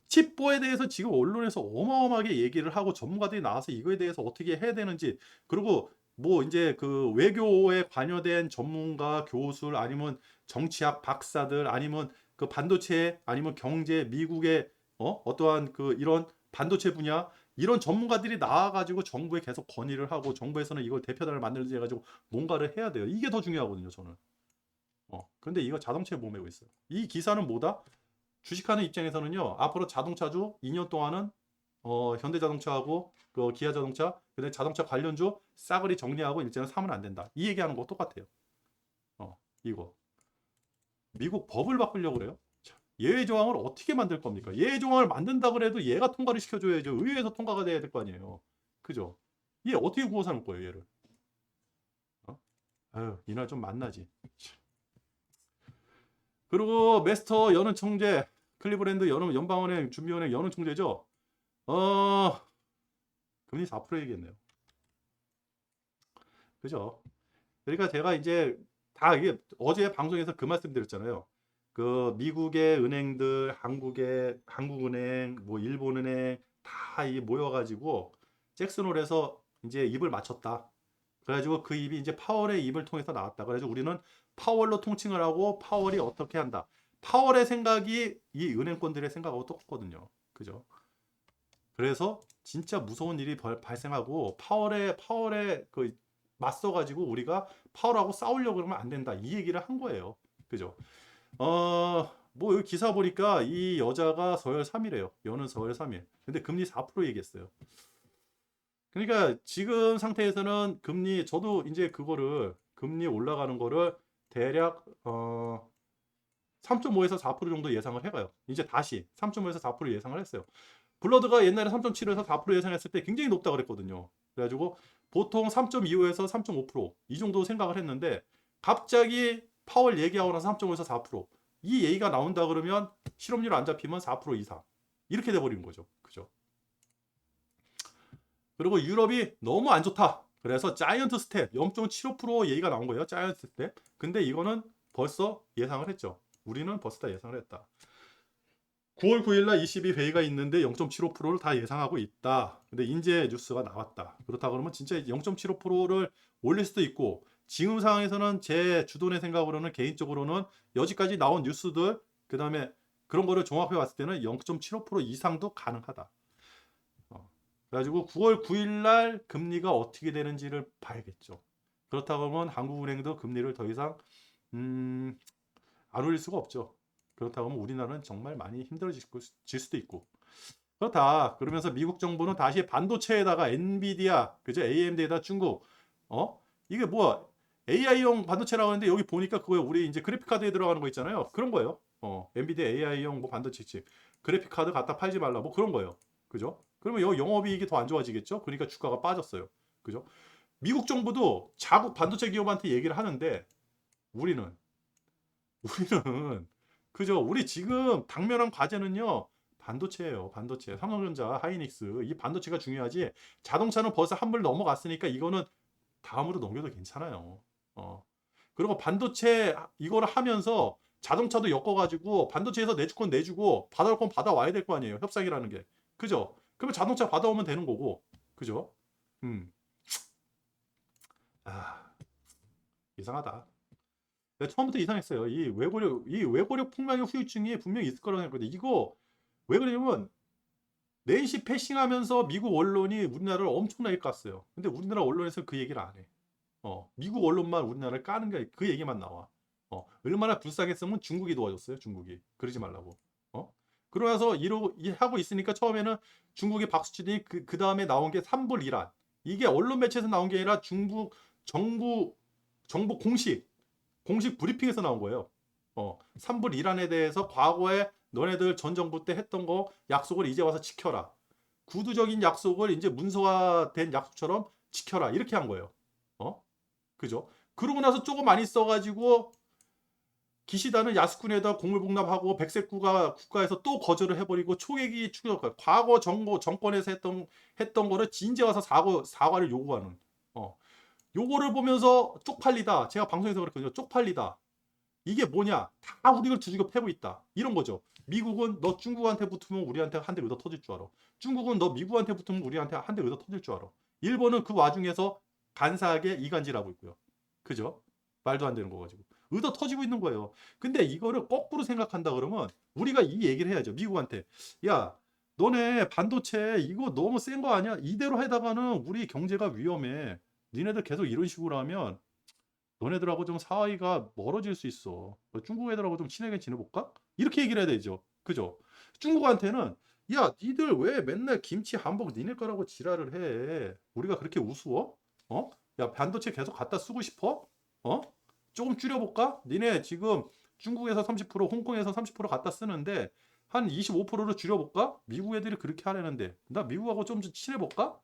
칩보에 대해서 지금 언론에서 어마어마하게 얘기를 하고 전문가들이 나와서 이거에 대해서 어떻게 해야 되는지 그리고 뭐 이제 그 외교에 관여된 전문가, 교수 아니면 정치학 박사들 아니면 그 반도체 아니면 경제 미국의 어떠한 그 이런 반도체 분야 이런 전문가들이 나와가지고 정부에 계속 건의를 하고 정부에서는 이걸 대표단을 만들지 해가지고 뭔가를 해야 돼요. 이게 더 중요하거든요, 저는. 근데 이거 자동차에 몸매고 있어요. 이 기사는 뭐다? 주식하는 입장에서는요. 앞으로 자동차주 2년 동안은 현대자동차하고 그 기아자동차, 근데 자동차 관련주 싸그리 정리하고 일제는 사면 안 된다. 이 얘기하는 거 똑같아요. 이거 미국 법을 바꾸려고 그래요. 예외 조항을 어떻게 만들 겁니까? 예외 조항을 만든다 그래도 얘가 통과를 시켜줘야죠. 의회에서 통과가 돼야 될 거 아니에요. 그죠? 얘 어떻게 구워 삼을 거예요, 얘를? 아유, 이날 좀 만나지. 그리고 메스터 연은 총재, 클리브랜드 연방은행 준비은행 연은 총재죠. 금리 4% 얘기했네요. 그죠? 그러니까 제가 이제 다 이게 어제 방송에서 그 말씀 드렸잖아요. 그 미국의 은행들, 한국은행, 뭐 일본은행 다 이 모여가지고 잭슨홀에서 이제 입을 맞췄다. 그래가지고 그 입이 이제 파월의 입을 통해서 나왔다. 그래가지고 우리는 파월로 통칭을 하고 파월이 어떻게 한다. 파월의 생각이 이 은행권들의 생각하고 똑같거든요. 그죠? 그래서 진짜 무서운 일이 발생하고 파월에 그 맞서가지고 우리가 파월하고 싸우려고 그러면 안 된다. 이 얘기를 한 거예요. 그죠? 뭐 여기 기사 보니까 이 여자가 서열 3위래요. 여는 서열 3위. 근데 금리 4% 얘기했어요. 그러니까 지금 상태에서는 저도 이제 그거를 금리 올라가는 거를 대략 3.5에서 4% 정도 예상을 해가요. 이제 다시 3.5에서 4% 예상을 했어요. 블러드가 옛날에 3.7에서 4% 예상했을 때 굉장히 높다 그랬거든요. 그래가지고 보통 3.25에서 3.5%이 정도 생각을 했는데 갑자기 파월 얘기하고 나서 3.5에서 4%. 이 얘기가 나온다 그러면 실업률 안 잡히면 4% 이상. 이렇게 돼버린 거죠. 그죠? 그리고 유럽이 너무 안 좋다. 그래서 자이언트 스텝 0.75% 얘기가 나온 거예요. 자이언트 스텝. 근데 이거는 벌써 예상을 했죠. 우리는 벌써 다 예상을 했다. 9월 9일날 ECB 회의가 있는데 0.75%를 다 예상하고 있다. 근데 이제 뉴스가 나왔다. 그렇다 그러면 진짜 0.75%를 올릴 수도 있고, 지금 상황에서는 제 주도의 생각으로는 개인적으로는 여지까지 나온 뉴스들, 그 다음에 그런 거를 종합해 봤을 때는 0.75% 이상도 가능하다. 그래가지고 9월 9일날 금리가 어떻게 되는지를 봐야겠죠. 그렇다고 하면 한국은행도 금리를 더 이상 안 올릴 수가 없죠. 그렇다고 하면 우리나라는 정말 많이 힘들어질 수도 있고. 그렇다. 그러면서 미국 정부는 다시 반도체에다가 엔비디아, 그죠? AMD에다 중국, 이게 뭐야? AI용 반도체라고 하는데 여기 보니까 그거에 우리 이제 그래픽 카드에 들어가는 거 있잖아요. 그런 거예요. 엔비디아 AI용 뭐 반도체 칩, 그래픽 카드 갖다 팔지 말라, 뭐 그런 거예요. 그죠? 그러면 여기 영업이익이 더 안 좋아지겠죠? 그러니까 주가가 빠졌어요. 그죠? 미국 정부도 자국 반도체 기업한테 얘기를 하는데 우리는 우리는 그죠? 우리 지금 당면한 과제는요. 반도체예요. 반도체. 삼성전자, 하이닉스. 이 반도체가 중요하지. 자동차는 벌써 한물 넘어갔으니까 이거는 다음으로 넘겨도 괜찮아요. 그리고 반도체 이거를 하면서 자동차도 엮어가지고 반도체에서 내줄 건 내주고 받아올 건 받아와야 될 거 아니에요. 협상이라는 게. 그죠? 그러면 자동차 받아오면 되는 거고. 그죠? 음. 아, 이상하다. 처음부터 이상했어요. 이 외고력 폭망의 후유증이 분명히 있을 거라고 생각했거든요. 이거 왜 그러냐면 낸시 패싱하면서 미국 언론이 우리나라를 엄청나게 깠어요. 근데 우리나라 언론에서 그 얘기를 안 해. 미국 언론만 우리나라를 까는 게 그 얘기만 나와. 얼마나 불쌍했으면 중국이 도와줬어요. 중국이. 그러지 말라고. 그러면서 하고 있으니까 처음에는 중국이 박수치더니 그 다음에 나온 게 삼불 이란. 이게 언론 매체에서 나온 게 아니라 중국 정부 공식 브리핑에서 나온 거예요. 삼불 이란에 대해서 과거에 너네들 전 정부 때 했던 거 약속을 이제 와서 지켜라. 구두적인 약속을 이제 문서화된 약속처럼 지켜라. 이렇게 한 거예요. 그죠? 그러고 나서 조금 안 있어가지고 기시다는 야스쿠네에다 공물복납하고 백색구가 국가에서 또 거절을 해버리고 초계기 추격. 과거 정권에서 했던 거를 진제 와서 사과를 요구하는. 요거를 보면서 쪽팔리다. 제가 방송에서 그랬거든요. 쪽팔리다. 이게 뭐냐? 다 우리를 두들겨 패고 있다. 이런 거죠. 미국은 너 중국한테 붙으면 우리한테 한 대 얻어 터질 줄 알아. 중국은 너 미국한테 붙으면 우리한테 한 대 얻어 터질 줄 알아. 일본은 그 와중에서 간사하게 이간질하고 있고요. 그죠? 말도 안 되는 거 가지고. 얻어 터지고 있는 거예요. 근데 이거를 거꾸로 생각한다 그러면 우리가 이 얘기를 해야죠. 미국한테. 야, 너네 반도체 이거 너무 센 거 아니야? 이대로 하다가는 우리 경제가 위험해. 니네들 계속 이런 식으로 하면 너네들하고 좀 사이가 멀어질 수 있어. 중국 애들하고 좀 친하게 지내볼까? 이렇게 얘기를 해야 되죠. 그죠? 중국한테는 야, 니들 왜 맨날 김치 한복 니네 거라고 지랄을 해? 우리가 그렇게 우스워? 야, 반도체 계속 갖다 쓰고 싶어? 어? 조금 줄여볼까? 니네 지금 중국에서 30%, 홍콩에서 30% 갖다 쓰는데 한 25%로 줄여볼까? 미국 애들이 그렇게 하려는데 나 미국하고 좀 친해볼까?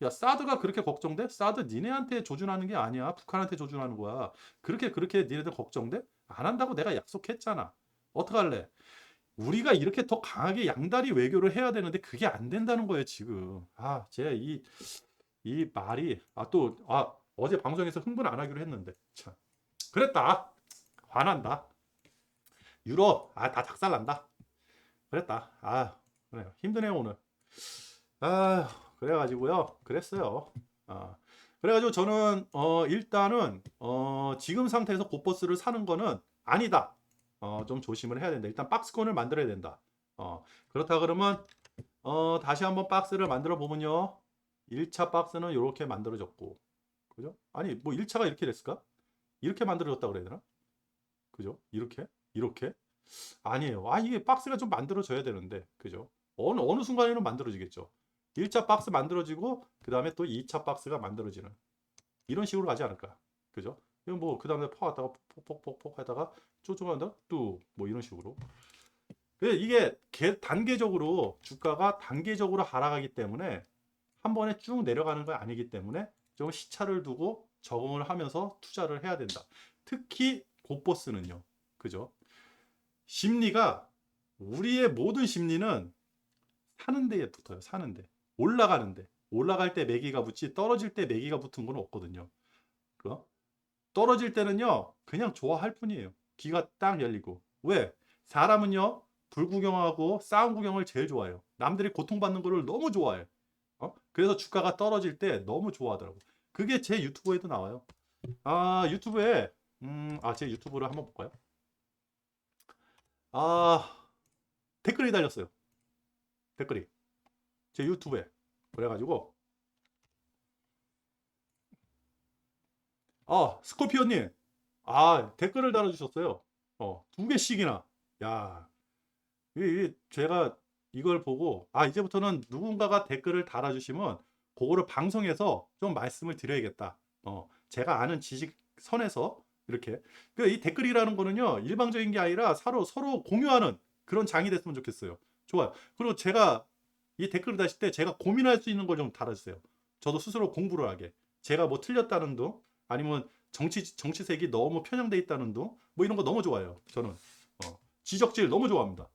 야, 사드가 그렇게 걱정돼? 사드 니네한테 조준하는 게 아니야. 북한한테 조준하는 거야. 그렇게 니네들 걱정돼? 안 한다고 내가 약속했잖아. 어떡할래? 우리가 이렇게 더 강하게 양다리 외교를 해야 되는데 그게 안 된다는 거예요, 지금. 제 이 말이, 어제 방송에서 흥분 안 하기로 했는데. 참. 그랬다. 화난다. 유럽, 다 작살난다. 그랬다. 그래요. 힘드네요, 오늘. 그래가지고요. 그랬어요. 그래가지고 저는 일단은 지금 상태에서 고버스를 사는 거는 아니다. 좀 조심을 해야 된다. 일단 박스권을 만들어야 된다. 그렇다 그러면 다시 한번 박스를 만들어 보면요. 1차 박스는 이렇게 만들어졌고, 그죠? 아니 뭐 1차가 이렇게 됐을까? 이렇게 만들어졌다 그래야 되나? 그죠? 이렇게 아니에요. 이게 박스가 좀 만들어져야 되는데, 그죠? 어느 순간에는 만들어지겠죠. 1차 박스 만들어지고 그 다음에 또 2차 박스가 만들어지는 이런 식으로 가지 않을까. 그죠? 이거 뭐 그 다음에 퍼갔다가 폭폭폭폭 하다가 쪼쪼한다 또 뭐 이런 식으로. 이게 단계적으로 주가가 단계적으로 하락하기 때문에 한 번에 쭉 내려가는 거 아니기 때문에 좀 시차를 두고 적응을 하면서 투자를 해야 된다. 특히 고버스는요. 그죠? 심리가 우리의 모든 심리는 사는 데에 붙어요. 사는 데. 올라가는데. 올라갈 때 매기가 붙지 떨어질 때 매기가 붙은 건 없거든요. 어? 떨어질 때는요. 그냥 좋아할 뿐이에요. 귀가 딱 열리고. 왜? 사람은요. 불구경하고 싸움 구경을 제일 좋아해요. 남들이 고통받는 거를 너무 좋아해요. 그래서 주가가 떨어질 때 너무 좋아하더라고. 그게 제 유튜브에도 나와요. 유튜브에 제 유튜브를 한번 볼까요? 댓글이 달렸어요. 댓글이 제 유튜브에. 그래가지고 스코피오님 댓글을 달아주셨어요. 2개씩이나. 야, 제가 이걸 보고 이제부터는 누군가가 댓글을 달아주시면 그거를 방송에서 좀 말씀을 드려야겠다. 제가 아는 지식 선에서 이렇게 이 댓글이라는 거는요 일방적인 게 아니라 서로 공유하는 그런 장이 됐으면 좋겠어요. 좋아요. 그리고 제가 이 댓글을 다실 때 제가 고민할 수 있는 걸 좀 달아주세요. 저도 스스로 공부를 하게. 제가 뭐 틀렸다는 둥 아니면 정치색이 너무 편향돼 있다는 둥 뭐 이런 거 너무 좋아요. 저는 지적질 너무 좋아합니다.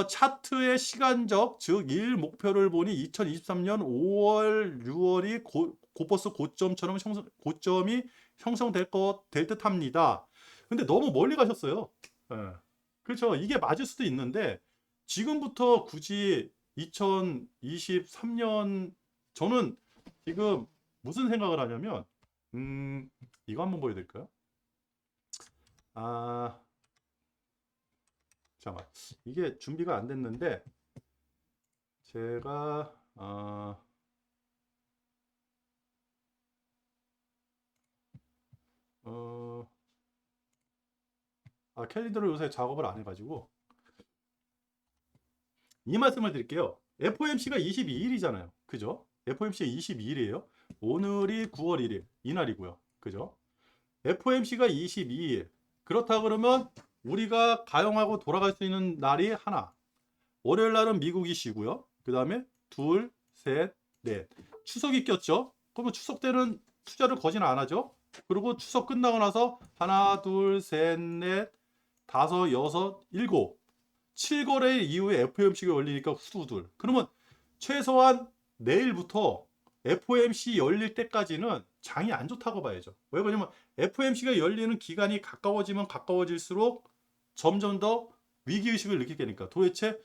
차트의 시간적 즉 일 목표를 보니 2023년 5월 6월이 고버스 고점이 형성될 듯합니다. 근데 너무 멀리 가셨어요. 예. 그렇죠. 이게 맞을 수도 있는데 지금부터 굳이 2023년 저는 지금 무슨 생각을 하냐면 이거 한번 보여드릴까요? 잠깐 이게 준비가 안 됐는데 제가 캘린더를 요새 작업을 안 해가지고 이 말씀을 드릴게요. FOMC가 22일이잖아요. 그죠? FOMC가 22일이에요. 오늘이 9월 1일 이날이고요. 그죠? FOMC가 22일. 그렇다 그러면 우리가 가용하고 돌아갈 수 있는 날이 하나. 월요일 날은 미국이 쉬고요. 그 다음에 둘, 셋, 넷. 추석이 꼈죠? 그러면 추석 때는 투자를 거진 안 하죠? 그리고 추석 끝나고 나서 하나, 둘, 셋, 넷, 다섯, 여섯, 일곱. 7거래 이후에 FOMC가 열리니까 후두들. 그러면 최소한 내일부터 FOMC 열릴 때까지는 장이 안 좋다고 봐야죠. 왜 그러냐면 FOMC가 열리는 기간이 가까워지면 가까워질수록 점점 더 위기의식을 느끼게 되니까. 도대체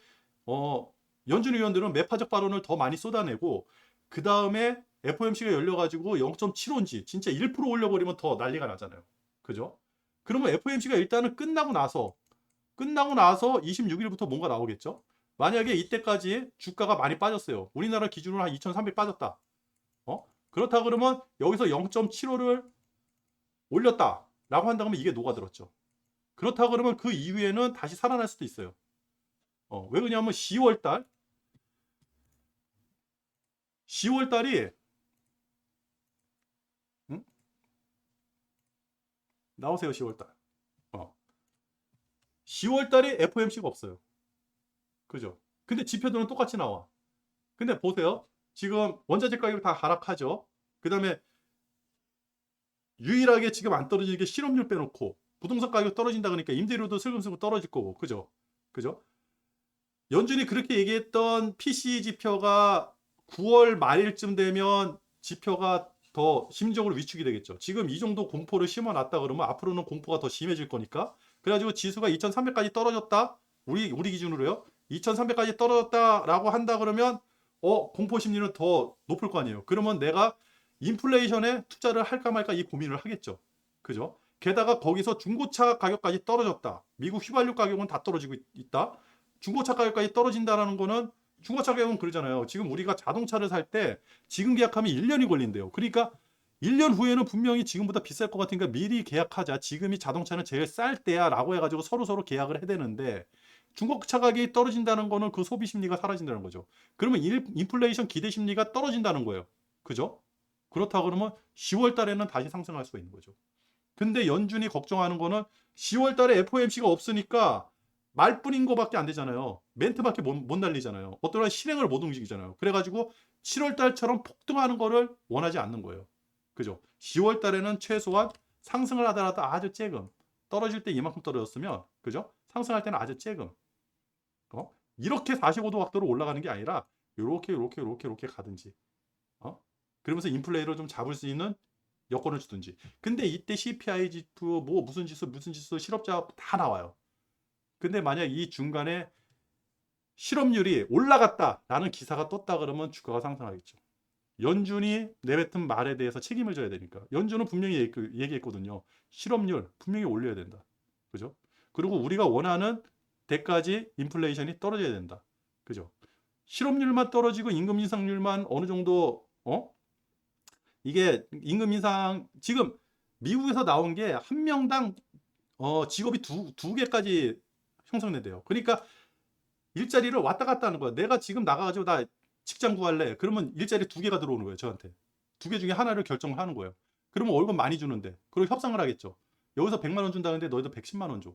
연준 의원들은 매파적 발언을 더 많이 쏟아내고 그 다음에 FOMC가 열려가지고 0.75인지 진짜 1% 올려버리면 더 난리가 나잖아요. 그죠? 그러면 FOMC가 일단은 끝나고 나서 26일부터 뭔가 나오겠죠? 만약에 이때까지 주가가 많이 빠졌어요. 우리나라 기준으로 한 2,300 빠졌다. 그렇다 그러면 여기서 0.75를 올렸다. 라고 한다면 이게 녹아들었죠. 그렇다 그러면 그 이후에는 다시 살아날 수도 있어요. 왜 그러냐면 10월달이 나오세요. 10월달. 10월달에 FOMC가 없어요. 그죠? 근데 지표들은 똑같이 나와. 근데 보세요. 지금 원자재 가격 다 하락하죠. 그 다음에 유일하게 지금 안 떨어지는 게 실업률 빼놓고 부동산 가격 떨어진다 그러니까 임대료도 슬금슬금 떨어질 거고. 그죠? 그죠? 연준이 그렇게 얘기했던 PCE 지표가 9월 말일쯤 되면 지표가 더 심적으로 위축이 되겠죠. 지금 이 정도 공포를 심어놨다 그러면 앞으로는 공포가 더 심해질 거니까. 그래가지고 지수가 2300까지 떨어졌다. 우리 기준으로요. 2300까지 떨어졌다라고 한다 그러면 공포 심리는 더 높을 거 아니에요. 그러면 내가 인플레이션에 투자를 할까 말까 이 고민을 하겠죠. 그죠? 게다가 거기서 중고차 가격까지 떨어졌다. 미국 휘발유 가격은 다 떨어지고 있다. 중고차 가격까지 떨어진다라는 거는 중고차 가격은 그러잖아요. 지금 우리가 자동차를 살 때 지금 계약하면 1년이 걸린대요. 그러니까 1년 후에는 분명히 지금보다 비쌀 것 같으니까 미리 계약하자. 지금이 자동차는 제일 쌀 때야 라고 해가지고 서로 계약을 해야 되는데 중고차 가격이 떨어진다는 거는 그 소비 심리가 사라진다는 거죠. 그러면 인플레이션 기대 심리가 떨어진다는 거예요. 그죠? 그렇다 그러면 10월 달에는 다시 상승할 수가 있는 거죠. 근데 연준이 걱정하는 거는 10월 달에 FOMC가 없으니까 말뿐인 거밖에 안 되잖아요. 멘트밖에 못 날리잖아요. 어떠한 실행을 못 움직이잖아요. 그래가지고 7월 달처럼 폭등하는 거를 원하지 않는 거예요. 그죠? 10월 달에는 최소한 상승을 하더라도 아주 쬐금, 떨어질 때 이만큼 떨어졌으면, 그죠? 상승할 때는 아주 쬐금. 이렇게 45도 각도로 올라가는 게 아니라 요렇게 가든지. 그러면서 인플레이를 좀 잡을 수 있는 여건을 주든지. 근데 이때 CPI 지수, 뭐 무슨 지수, 실업자 다 나와요. 근데 만약 이 중간에 실업률이 올라갔다라는 기사가 떴다 그러면 주가가 상승하겠죠. 연준이 내뱉은 말에 대해서 책임을 져야 되니까. 연준은 분명히 얘기했거든요. 실업률 분명히 올려야 된다. 그죠? 그리고 우리가 원하는 때까지 인플레이션이 떨어져야 된다. 그죠? 실업률만 떨어지고 임금 인상률만 어느 정도 이게 임금 인상 지금 미국에서 나온 게 한 명당 직업이 두 개까지 형성된대요. 그러니까 일자리를 왔다 갔다 하는 거야. 내가 지금 나가가지고 나 직장 구할래. 그러면 일자리 두 개가 들어오는 거예요. 저한테. 두 개 중에 하나를 결정을 하는 거예요. 그러면 월급 많이 주는데. 그리고 협상을 하겠죠. 여기서 100만 원 준다는데 너희도 110만 원 줘.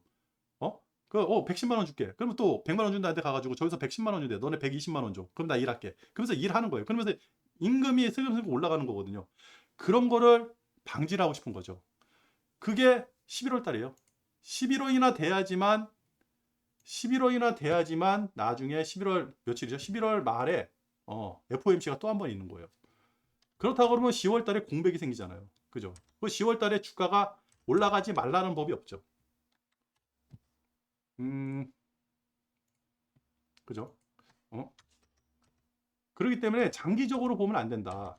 110만 원 줄게. 그러면 또 100만 원 준다는데 가가지고 저기서 110만 원 준대. 너네 120만 원 줘. 그럼 나 일할게. 그러면서 일하는 거예요. 그러면서 임금이 슬금슬금 올라가는 거거든요. 그런 거를 방지를 하고 싶은 거죠. 그게 11월 달이에요. 11월이나 돼야지만 나중에 11월 며칠이죠? 11월 말에 FOMC가 또 한 번 있는 거예요. 그렇다고 그러면 10월 달에 공백이 생기잖아요. 그죠? 그 10월 달에 주가가 올라가지 말라는 법이 없죠. 그죠? 그렇기 때문에 장기적으로 보면 안 된다.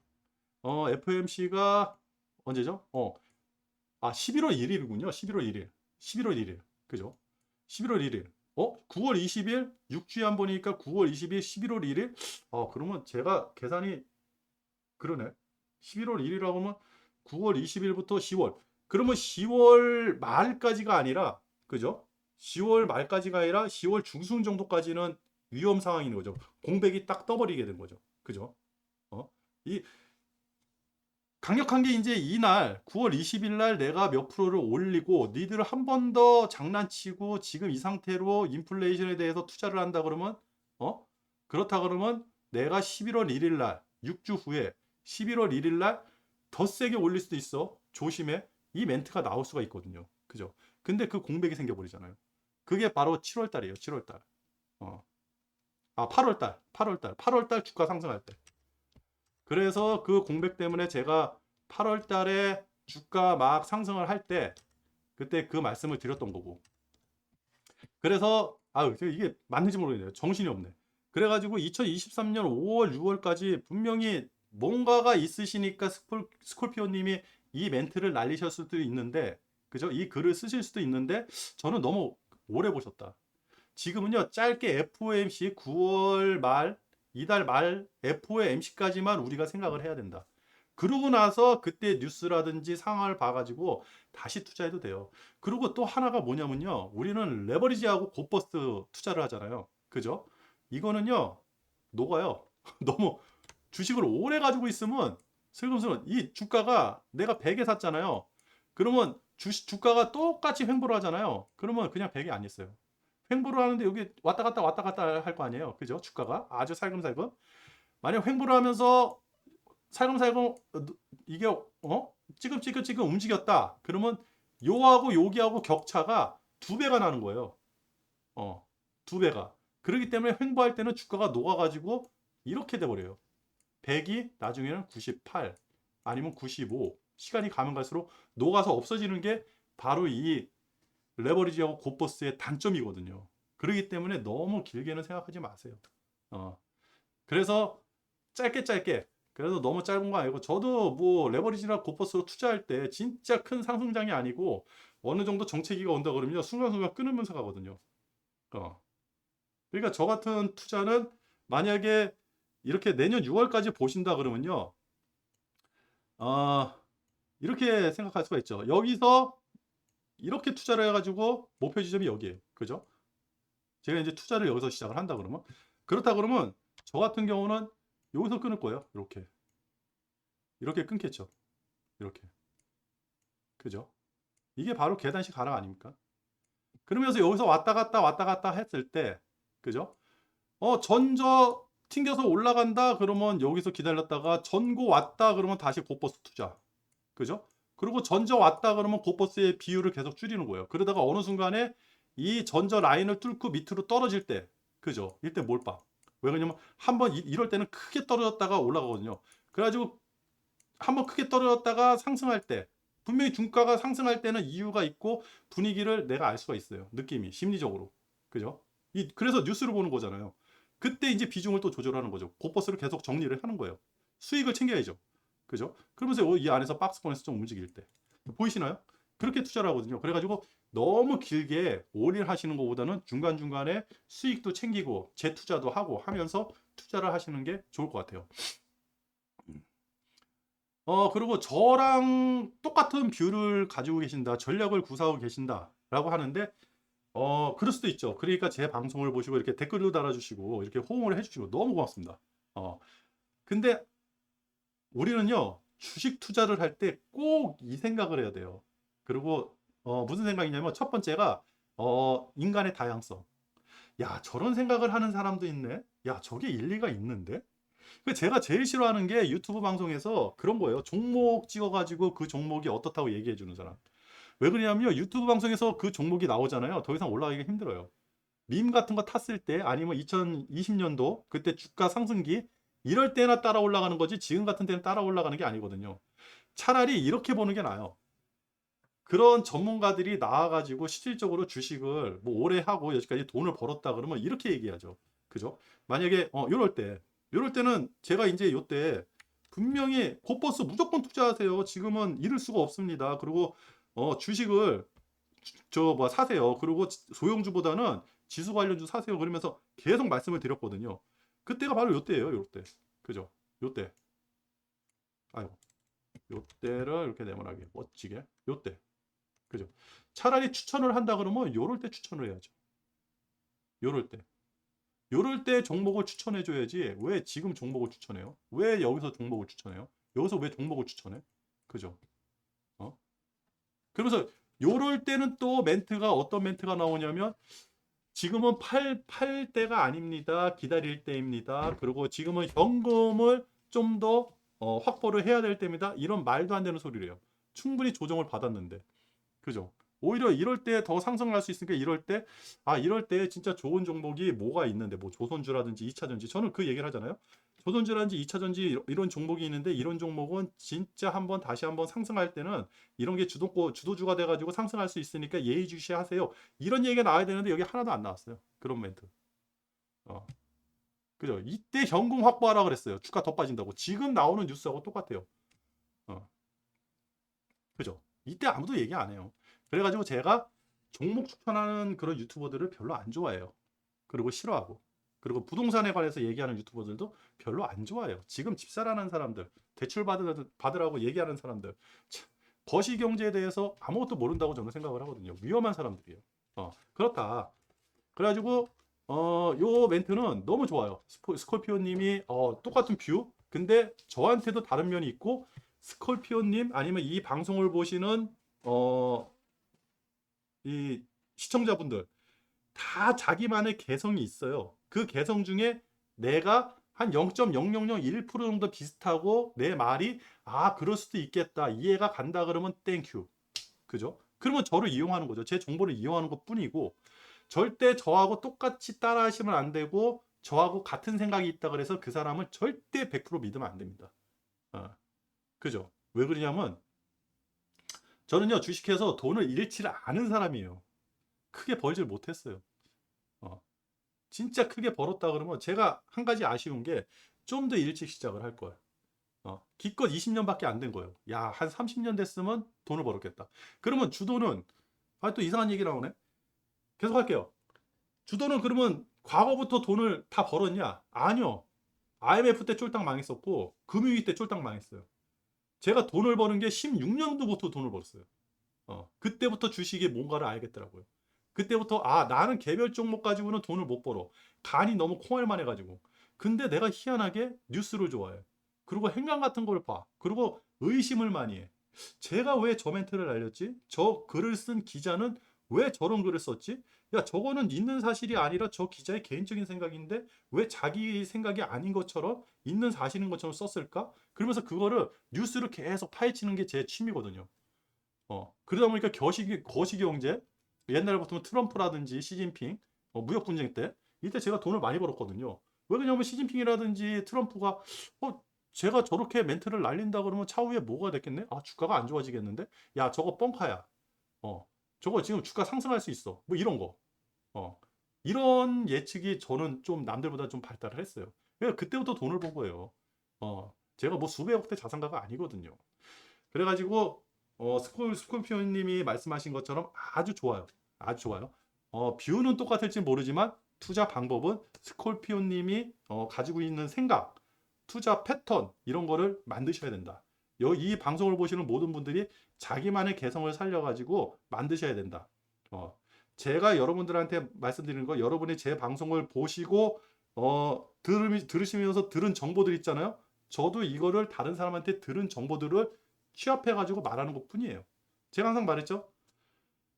FOMC가 언제죠? 11월 1일이군요. 11월 1일. 11월 1일. 그죠? 11월 1일. 9월 20일? 6주에 한 번이니까 9월 20일, 11월 1일? 그러면 제가 계산이 그러네. 11월 1일이라고 하면 9월 20일부터 10월. 그러면 10월 말까지가 아니라, 그죠? 10월 말까지가 아니라 10월 중순 정도까지는 위험 상황인 거죠. 공백이 딱 떠버리게 된 거죠. 그죠? 이 강력한 게 이제 이날 9월 20일 날 내가 몇 프로를 올리고 니들 한 번 더 장난치고 지금 이 상태로 인플레이션에 대해서 투자를 한다 그러면 그렇다 그러면 내가 11월 1일 날 6주 후에 11월 1일 날 더 세게 올릴 수도 있어. 조심해. 이 멘트가 나올 수가 있거든요. 그죠? 근데 그 공백이 생겨버리잖아요. 그게 바로 7월 달이에요. 7월 달. 8월 달. 8월 달 주가 상승할 때. 그래서 그 공백 때문에 제가 8월 달에 주가 막 상승을 할 때 그때 그 말씀을 드렸던 거고. 그래서 이게 맞는지 모르겠네요. 정신이 없네. 그래가지고 2023년 5월, 6월까지 분명히 뭔가가 있으시니까 스콜피오님이 이 멘트를 날리실 수도 있는데, 그죠? 이 글을 쓰실 수도 있는데 저는 너무 오래 보셨다. 지금은요 짧게 FOMC 9월 말 이달 말 FOMC까지만 우리가 생각을 해야 된다. 그러고 나서 그때 뉴스라든지 상황을 봐가지고 다시 투자해도 돼요. 그리고 또 하나가 뭐냐면요. 우리는 레버리지하고 곧버스트 투자를 하잖아요. 그죠? 이거는요. 녹아요. 너무 주식을 오래 가지고 있으면 슬금슬금 이 주가가 내가 100에 샀잖아요. 그러면 주가가 똑같이 횡보를 하잖아요. 그러면 그냥 100이 안 있어요. 횡보를 하는데 여기 왔다 갔다 할 거 아니에요. 그죠? 주가가 아주 살금살금. 만약 횡보를 하면서 살금살금 이게 찌금찌금 움직였다. 그러면 요하고 여기하고 격차가 두 배가 나는 거예요. 두 배가. 그렇기 때문에 횡보할 때는 주가가 녹아가지고 이렇게 돼버려요. 100이 나중에는 98 아니면 95 시간이 가면 갈수록 녹아서 없어지는 게 바로 이 레버리지하고 곧버스의 단점이거든요. 그렇기 때문에 너무 길게는 생각하지 마세요. 그래서 짧게 그래도 너무 짧은 거 아니고 저도 뭐 레버리지나 곧버스로 투자할 때 진짜 큰 상승장이 아니고 어느 정도 정체기가 온다 그러면 순간순간 끊으면서 가거든요. 그러니까 저 같은 투자는 만약에 이렇게 내년 6월까지 보신다 그러면요. 이렇게 생각할 수가 있죠. 여기서 이렇게 투자를 해가지고 목표 지점이 여기에요. 그죠? 제가 이제 투자를 여기서 시작을 한다 그러면 그렇다 그러면 저 같은 경우는 여기서 끊을 거예요. 이렇게 끊겠죠. 이렇게. 그죠? 이게 바로 계단식 가락 아닙니까? 그러면서 여기서 왔다 갔다 했을 때 그죠? 전저 튕겨서 올라간다 그러면 여기서 기다렸다가 전고 왔다 그러면 다시 곧버스 투자. 그죠? 그리고 전저 왔다 그러면 고버스의 비율을 계속 줄이는 거예요. 그러다가 어느 순간에 이 전저 라인을 뚫고 밑으로 떨어질 때, 그죠? 이때 몰빵. 왜 그러냐면 한번 이럴 때는 크게 떨어졌다가 올라가거든요. 그래가지고 한번 크게 떨어졌다가 상승할 때, 분명히 중가가 상승할 때는 이유가 있고 분위기를 내가 알 수가 있어요. 느낌이 심리적으로. 그죠? 그래서 뉴스를 보는 거잖아요. 그때 이제 비중을 또 조절하는 거죠. 고버스를 계속 정리를 하는 거예요. 수익을 챙겨야죠. 그죠? 그러면서 이 안에서 박스권에서 좀 움직일 때. 보이시나요? 그렇게 투자를 하거든요. 그래가지고 너무 길게 올인 하시는 것보다는 중간중간에 수익도 챙기고 재투자도 하고 하면서 투자를 하시는 게 좋을 것 같아요. 그리고 저랑 똑같은 뷰를 가지고 계신다, 전략을 구사하고 계신다라고 하는데, 그럴 수도 있죠. 그러니까 제 방송을 보시고 이렇게 댓글도 달아주시고 이렇게 호응을 해주시고 너무 고맙습니다. 근데 우리는요, 주식 투자를 할 때 꼭 이 생각을 해야 돼요. 그리고 무슨 생각이냐면 첫 번째가 인간의 다양성. 야, 저런 생각을 하는 사람도 있네. 야, 저게 일리가 있는데. 제가 제일 싫어하는 게 유튜브 방송에서 그런 거예요. 종목 찍어가지고 그 종목이 어떻다고 얘기해 주는 사람. 왜 그러냐면요, 유튜브 방송에서 그 종목이 나오잖아요. 더 이상 올라가기가 힘들어요. 밈 같은 거 탔을 때, 아니면 2020년도 그때 주가 상승기, 이럴 때나 따라 올라가는 거지 지금 같은 때는 따라 올라가는 게 아니거든요. 차라리 이렇게 보는 게 나아요. 그런 전문가들이 나와가지고 실질적으로 주식을 뭐 오래 하고 여기까지 돈을 벌었다 그러면 이렇게 얘기하죠. 그죠? 만약에 요럴 때는 제가 이제 요때 분명히 곧버스 무조건 투자하세요. 지금은 잃을 수가 없습니다. 그리고 주식을 저 뭐 사세요. 그리고 소형주보다는 지수 관련주 사세요. 그러면서 계속 말씀을 드렸거든요. 그때가 바로 요때예요. 요때. 그죠? 요때. 아이고. 요때를 이렇게 네모나게 멋지게. 요때. 그죠? 차라리 추천을 한다 그러면 요럴 때 추천을 해야죠. 요럴 때. 요럴 때 종목을 추천해 줘야지. 왜 지금 종목을 추천해요? 왜 여기서 종목을 추천해요? 여기서 왜 종목을 추천해? 그죠? 어? 그러면서 요럴 때는 또 멘트가 어떤 멘트가 나오냐면, 지금은 팔 때가 아닙니다. 기다릴 때입니다. 그리고 지금은 현금을 좀 더 확보를 해야 될 때입니다. 이런 말도 안 되는 소리를 해요. 충분히 조정을 받았는데. 그죠? 오히려 이럴 때 더 상승할 수 있으니까 이럴 때 진짜 좋은 종목이 뭐가 있는데, 뭐 조선주라든지 2차전지, 저는 그 얘기를 하잖아요. 조선주라든지 2차전지 이런 종목이 있는데, 이런 종목은 진짜 다시 한번 상승할 때는 이런 게 주도주가 돼가지고 상승할 수 있으니까 예의주시하세요. 이런 얘기가 나와야 되는데 여기 하나도 안 나왔어요. 그런 멘트. 어, 그죠? 이때 현금 확보하라 그랬어요. 주가 더 빠진다고. 지금 나오는 뉴스하고 똑같아요. 어, 그죠? 이때 아무도 얘기 안 해요. 그래가지고 제가 종목 추천하는 그런 유튜버들을 별로 안 좋아해요. 그리고 싫어하고. 그리고 부동산에 관해서 얘기하는 유튜버들도 별로 안 좋아해요. 지금 집사라는 사람들, 대출 받으라고 얘기하는 사람들, 참, 거시경제에 대해서 아무것도 모른다고 저는 생각을 하거든요. 위험한 사람들이에요. 그렇다. 그래가지고 요 멘트는 너무 좋아요. 스콜피오님이 똑같은 뷰, 근데 저한테도 다른 면이 있고, 스콜피오님 아니면 이 방송을 보시는 이 시청자분들 다 자기만의 개성이 있어요. 그 개성 중에 내가 한 0.0001% 정도 비슷하고 내 말이 그럴 수도 있겠다, 이해가 간다 그러면 땡큐. 그죠? 그러면 저를 이용하는 거죠. 제 정보를 이용하는 것 뿐이고, 절대 저하고 똑같이 따라 하시면 안 되고, 저하고 같은 생각이 있다 그래서 그 사람을 절대 100% 믿으면 안 됩니다. 그죠? 왜 그러냐면 저는요, 주식해서 돈을 잃지를 않은 사람이에요. 크게 벌질 못했어요. 어, 진짜 크게 벌었다 그러면 제가 한 가지 아쉬운 게 좀 더 일찍 시작을 할 거예요. 기껏 20년밖에 안 된 거예요. 야, 한 30년 됐으면 돈을 벌었겠다. 그러면 주도는, 또 이상한 얘기 나오네. 계속 할게요. 주도는 그러면 과거부터 돈을 다 벌었냐? 아니요. IMF 때 쫄딱 망했었고, 금융위기 때 쫄딱 망했어요. 제가 돈을 버는 게 16년도부터 돈을 벌었어요. 그때부터 주식이 뭔가를 알겠더라고요. 그때부터 나는 개별 종목 가지고는 돈을 못 벌어. 간이 너무 콩알만 해가지고. 근데 내가 희한하게 뉴스를 좋아해. 그리고 행강 같은 걸 봐. 그리고 의심을 많이 해. 제가 왜 저 멘트를 알렸지? 저 글을 쓴 기자는 왜 저런 글을 썼지? 야, 저거는 있는 사실이 아니라 저 기자의 개인적인 생각인데 왜 자기 생각이 아닌 것처럼 있는 사실인 것처럼 썼을까? 그러면서 그거를 뉴스를 계속 파헤치는 게 제 취미거든요. 그러다 보니까 거시경제, 옛날부터 트럼프라든지 시진핑, 무역 분쟁 때, 이때 제가 돈을 많이 벌었거든요. 왜 그러냐면 시진핑이라든지 트럼프가, 제가 저렇게 멘트를 날린다 그러면 차후에 뭐가 됐겠네? 아, 주가가 안 좋아지겠는데? 야, 저거 뻥카야. 어, 저거 지금 주가 상승할 수 있어. 뭐 이런 거. 어, 이런 예측이 저는 좀 남들보다 좀 발달을 했어요. 그러니까 그때부터 돈을 번 거예요. 제가 뭐 수백억대 자산가가 아니거든요. 그래가지고 스콜피오님이 말씀하신 것처럼 아주 좋아요. 아주 좋아요. 뷰는 똑같을지 모르지만 투자 방법은 스콜피오님이 가지고 있는 생각, 투자 패턴 이런 거를 만드셔야 된다. 이 방송을 보시는 모든 분들이 자기만의 개성을 살려가지고 만드셔야 된다. 제가 여러분들한테 말씀드리는 거, 여러분이 제 방송을 보시고 들으시면서 들은 정보들 있잖아요. 저도 이거를 다른 사람한테 들은 정보들을 취합해가지고 말하는 것 뿐이에요. 제가 항상 말했죠.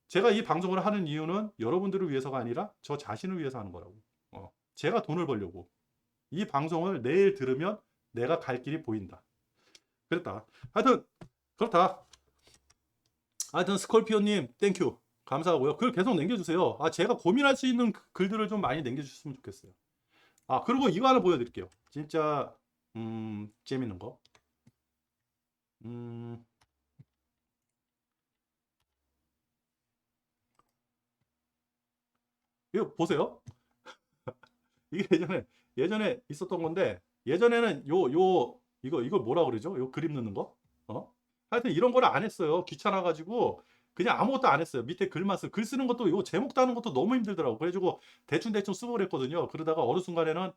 제가 이 방송을 하는 이유는 여러분들을 위해서가 아니라 저 자신을 위해서 하는 거라고. 제가 돈을 벌려고. 이 방송을 내일 들으면 내가 갈 길이 보인다. 그랬다. 하여튼 그렇다. 하여튼 스콜피오님 땡큐. 감사하고요. 글 계속 남겨주세요. 제가 고민할 수 있는 글들을 좀 많이 남겨주셨으면 좋겠어요. 그리고 이거 하나 보여드릴게요. 진짜 재밌는 거. 음, 이거 보세요. 이게 예전에 있었던 건데 예전에는 이거 뭐라 그러죠? 요 그림 넣는 거? 하여튼 이런 거를 안 했어요. 귀찮아 가지고 그냥 아무것도 안 했어요. 밑에 글만 글 쓰는 것도 요 제목 따는 것도 너무 힘들더라고. 그래가지고 대충 쓰고 그랬거든요. 그러다가 어느 순간에는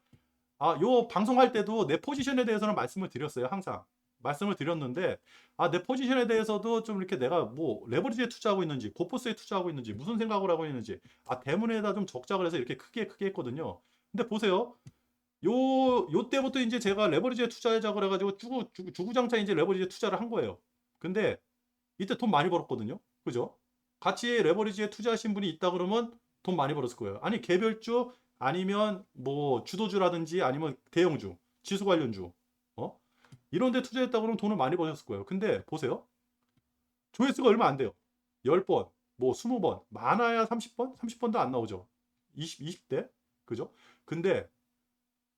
요 방송할 때도 내 포지션에 대해서는 말씀을 드렸어요. 항상 말씀을 드렸는데 내 포지션에 대해서도 좀 이렇게 내가 뭐 레버리지에 투자하고 있는지 고포스에 투자하고 있는지 무슨 생각을 하고 있는지 대문에다 좀 적자 그래서 이렇게 크게 했거든요. 근데 보세요. 요 때부터 이제 제가 레버리지에 투자하자 그래가지고 주구장창 이제 레버리지에 투자를 한 거예요. 근데 이때 돈 많이 벌었거든요. 그죠? 같이 레버리지에 투자하신 분이 있다 그러면 돈 많이 벌었을 거예요. 아니 개별주 아니면 뭐 주도주라든지 아니면 대형주, 지수 관련주, 이런 데 투자했다 그러면 돈을 많이 버셨을 거예요. 근데 보세요. 조회수가 얼마 안 돼요. 10번, 뭐 20번, 많아야 30번? 30번도 안 나오죠. 20대? 그죠? 근데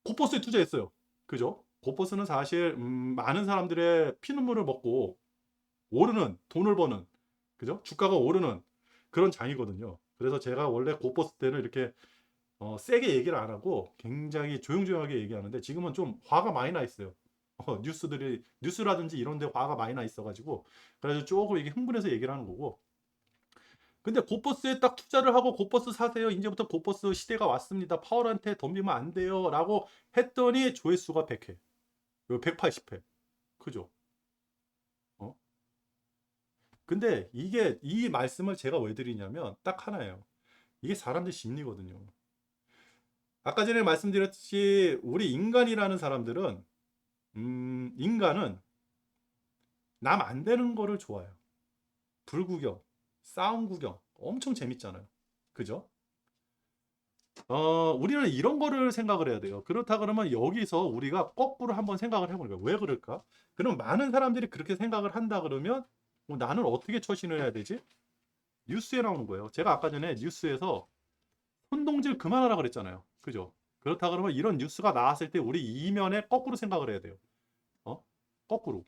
고버스에 투자했어요. 그죠? 고버스는 사실 많은 사람들의 피눈물을 먹고 오르는 돈을 버는 그죠? 주가가 오르는 그런 장이거든요. 그래서 제가 원래 고버스 때는 이렇게 세게 얘기를 안 하고 굉장히 조용조용하게 얘기하는데 지금은 좀 화가 많이 나 있어요. 뉴스라든지 이런 데 화가 많이 나 있어가지고 그래서 조금 이게 흥분해서 얘기를 하는 거고 근데 고버스에 딱 투자를 하고 고버스 사세요. 이제부터 고버스 시대가 왔습니다. 파월한테 덤비면 안 돼요. 라고 했더니 조회수가 100회. 180회. 그죠? 어? 근데 이 말씀을 제가 왜 드리냐면 딱 하나예요. 이게 사람들 심리거든요. 아까 전에 말씀드렸듯이 우리 인간이라는 사람들은 인간은 남 안 되는 거를 좋아해요. 불구경, 싸움 구경 엄청 재밌잖아요. 그죠? 우리는 이런 거를 생각을 해야 돼요. 그렇다 그러면 여기서 우리가 거꾸로 한번 생각을 해보는 거예요. 왜 그럴까? 그럼 많은 사람들이 그렇게 생각을 한다 그러면 나는 어떻게 처신을 해야 되지? 뉴스에 나오는 거예요. 제가 아까 전에 뉴스에서 손동질 그만하라 그랬잖아요. 그죠? 그렇다 그러면 이런 뉴스가 나왔을 때 우리 이면에 거꾸로 생각을 해야 돼요. 거꾸로.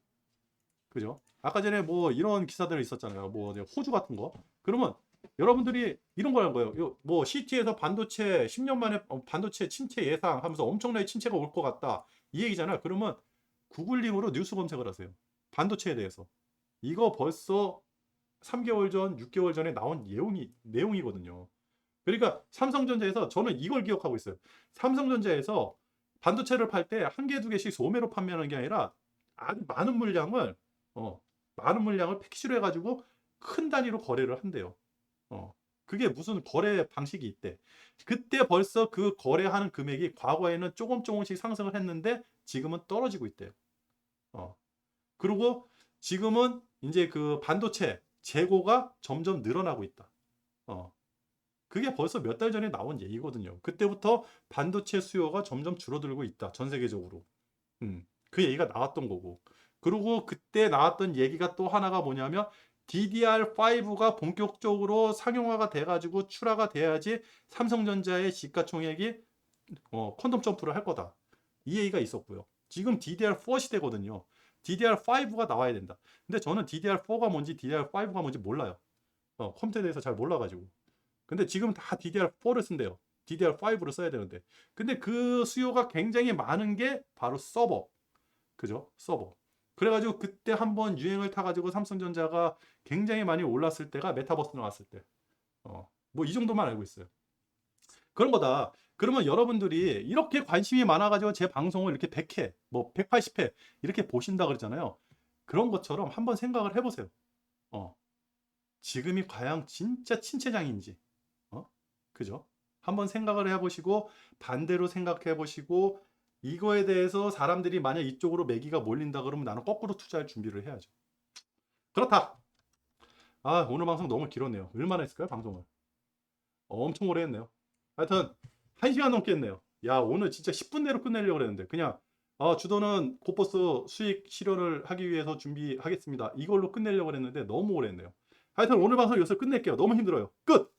그죠? 아까 전에 뭐 이런 기사들 있었잖아요. 뭐 호주 같은 거. 그러면 여러분들이 이런 거라는 거예요. 뭐 CT에서 반도체 10년 만에 반도체 침체 예상하면서 엄청나게 침체가 올 것 같다. 이 얘기잖아요. 그러면 구글링으로 뉴스 검색을 하세요. 반도체에 대해서. 이거 벌써 3개월 전, 6개월 전에 나온 내용이거든요. 그러니까 삼성전자에서 저는 이걸 기억하고 있어요. 삼성전자에서 반도체를 팔 때 한 개, 두 개씩 소매로 판매하는 게 아니라 아주 어, 많은 물량을 패키지로 해가지고 큰 단위로 거래를 한대요. 그게 무슨 거래 방식이 있대. 그때 벌써 그 거래하는 금액이 과거에는 조금씩 상승을 했는데 지금은 떨어지고 있대요. 그리고 지금은 이제 그 반도체 재고가 점점 늘어나고 있다. 어, 그게 벌써 몇 달 전에 나온 얘기거든요. 그때부터 반도체 수요가 점점 줄어들고 있다. 전 세계적으로. 그 얘기가 나왔던 거고. 그리고 그때 나왔던 얘기가 또 하나가 뭐냐면 DDR5가 본격적으로 상용화가 돼가지고 출하가 돼야지 삼성전자의 시가총액이 퀀텀 점프를 할 거다. 이 얘기가 있었고요. 지금 DDR4 시대거든요. DDR5가 나와야 된다. 근데 저는 DDR4가 뭔지 DDR5가 뭔지 몰라요. 컴퓨터에 대해서 잘 몰라가지고. 근데 지금 다 DDR4를 쓴대요. DDR5를 써야 되는데. 근데 그 수요가 굉장히 많은 게 바로 서버. 그죠? 서버. 그래가지고 그때 한번 유행을 타가지고 삼성전자가 굉장히 많이 올랐을 때가 메타버스 나왔을 때. 뭐 이 정도만 알고 있어요. 그런 거다. 그러면 여러분들이 이렇게 관심이 많아가지고 제 방송을 이렇게 100회, 뭐 180회 이렇게 보신다 그러잖아요. 그런 것처럼 한번 생각을 해보세요. 어, 지금이 과연 진짜 친체장인지. 그죠? 한번 생각을 해보시고 반대로 생각해 보시고 이거에 대해서 사람들이 만약 이쪽으로 매기가 몰린다 그러면 나는 거꾸로 투자할 준비를 해야죠. 그렇다. 아, 오늘 방송 너무 길었네요. 얼마나 했을까요, 방송을? 엄청 오래 했네요. 하여튼 1시간 넘게 했네요. 야, 오늘 진짜 10분 내로 끝내려고 그랬는데 그냥 주도는 코버스 수익 실현을 하기 위해서 준비하겠습니다. 이걸로 끝내려고 그랬는데 너무 오래 했네요. 하여튼 오늘 방송 여기서 끝낼게요. 너무 힘들어요. 끝!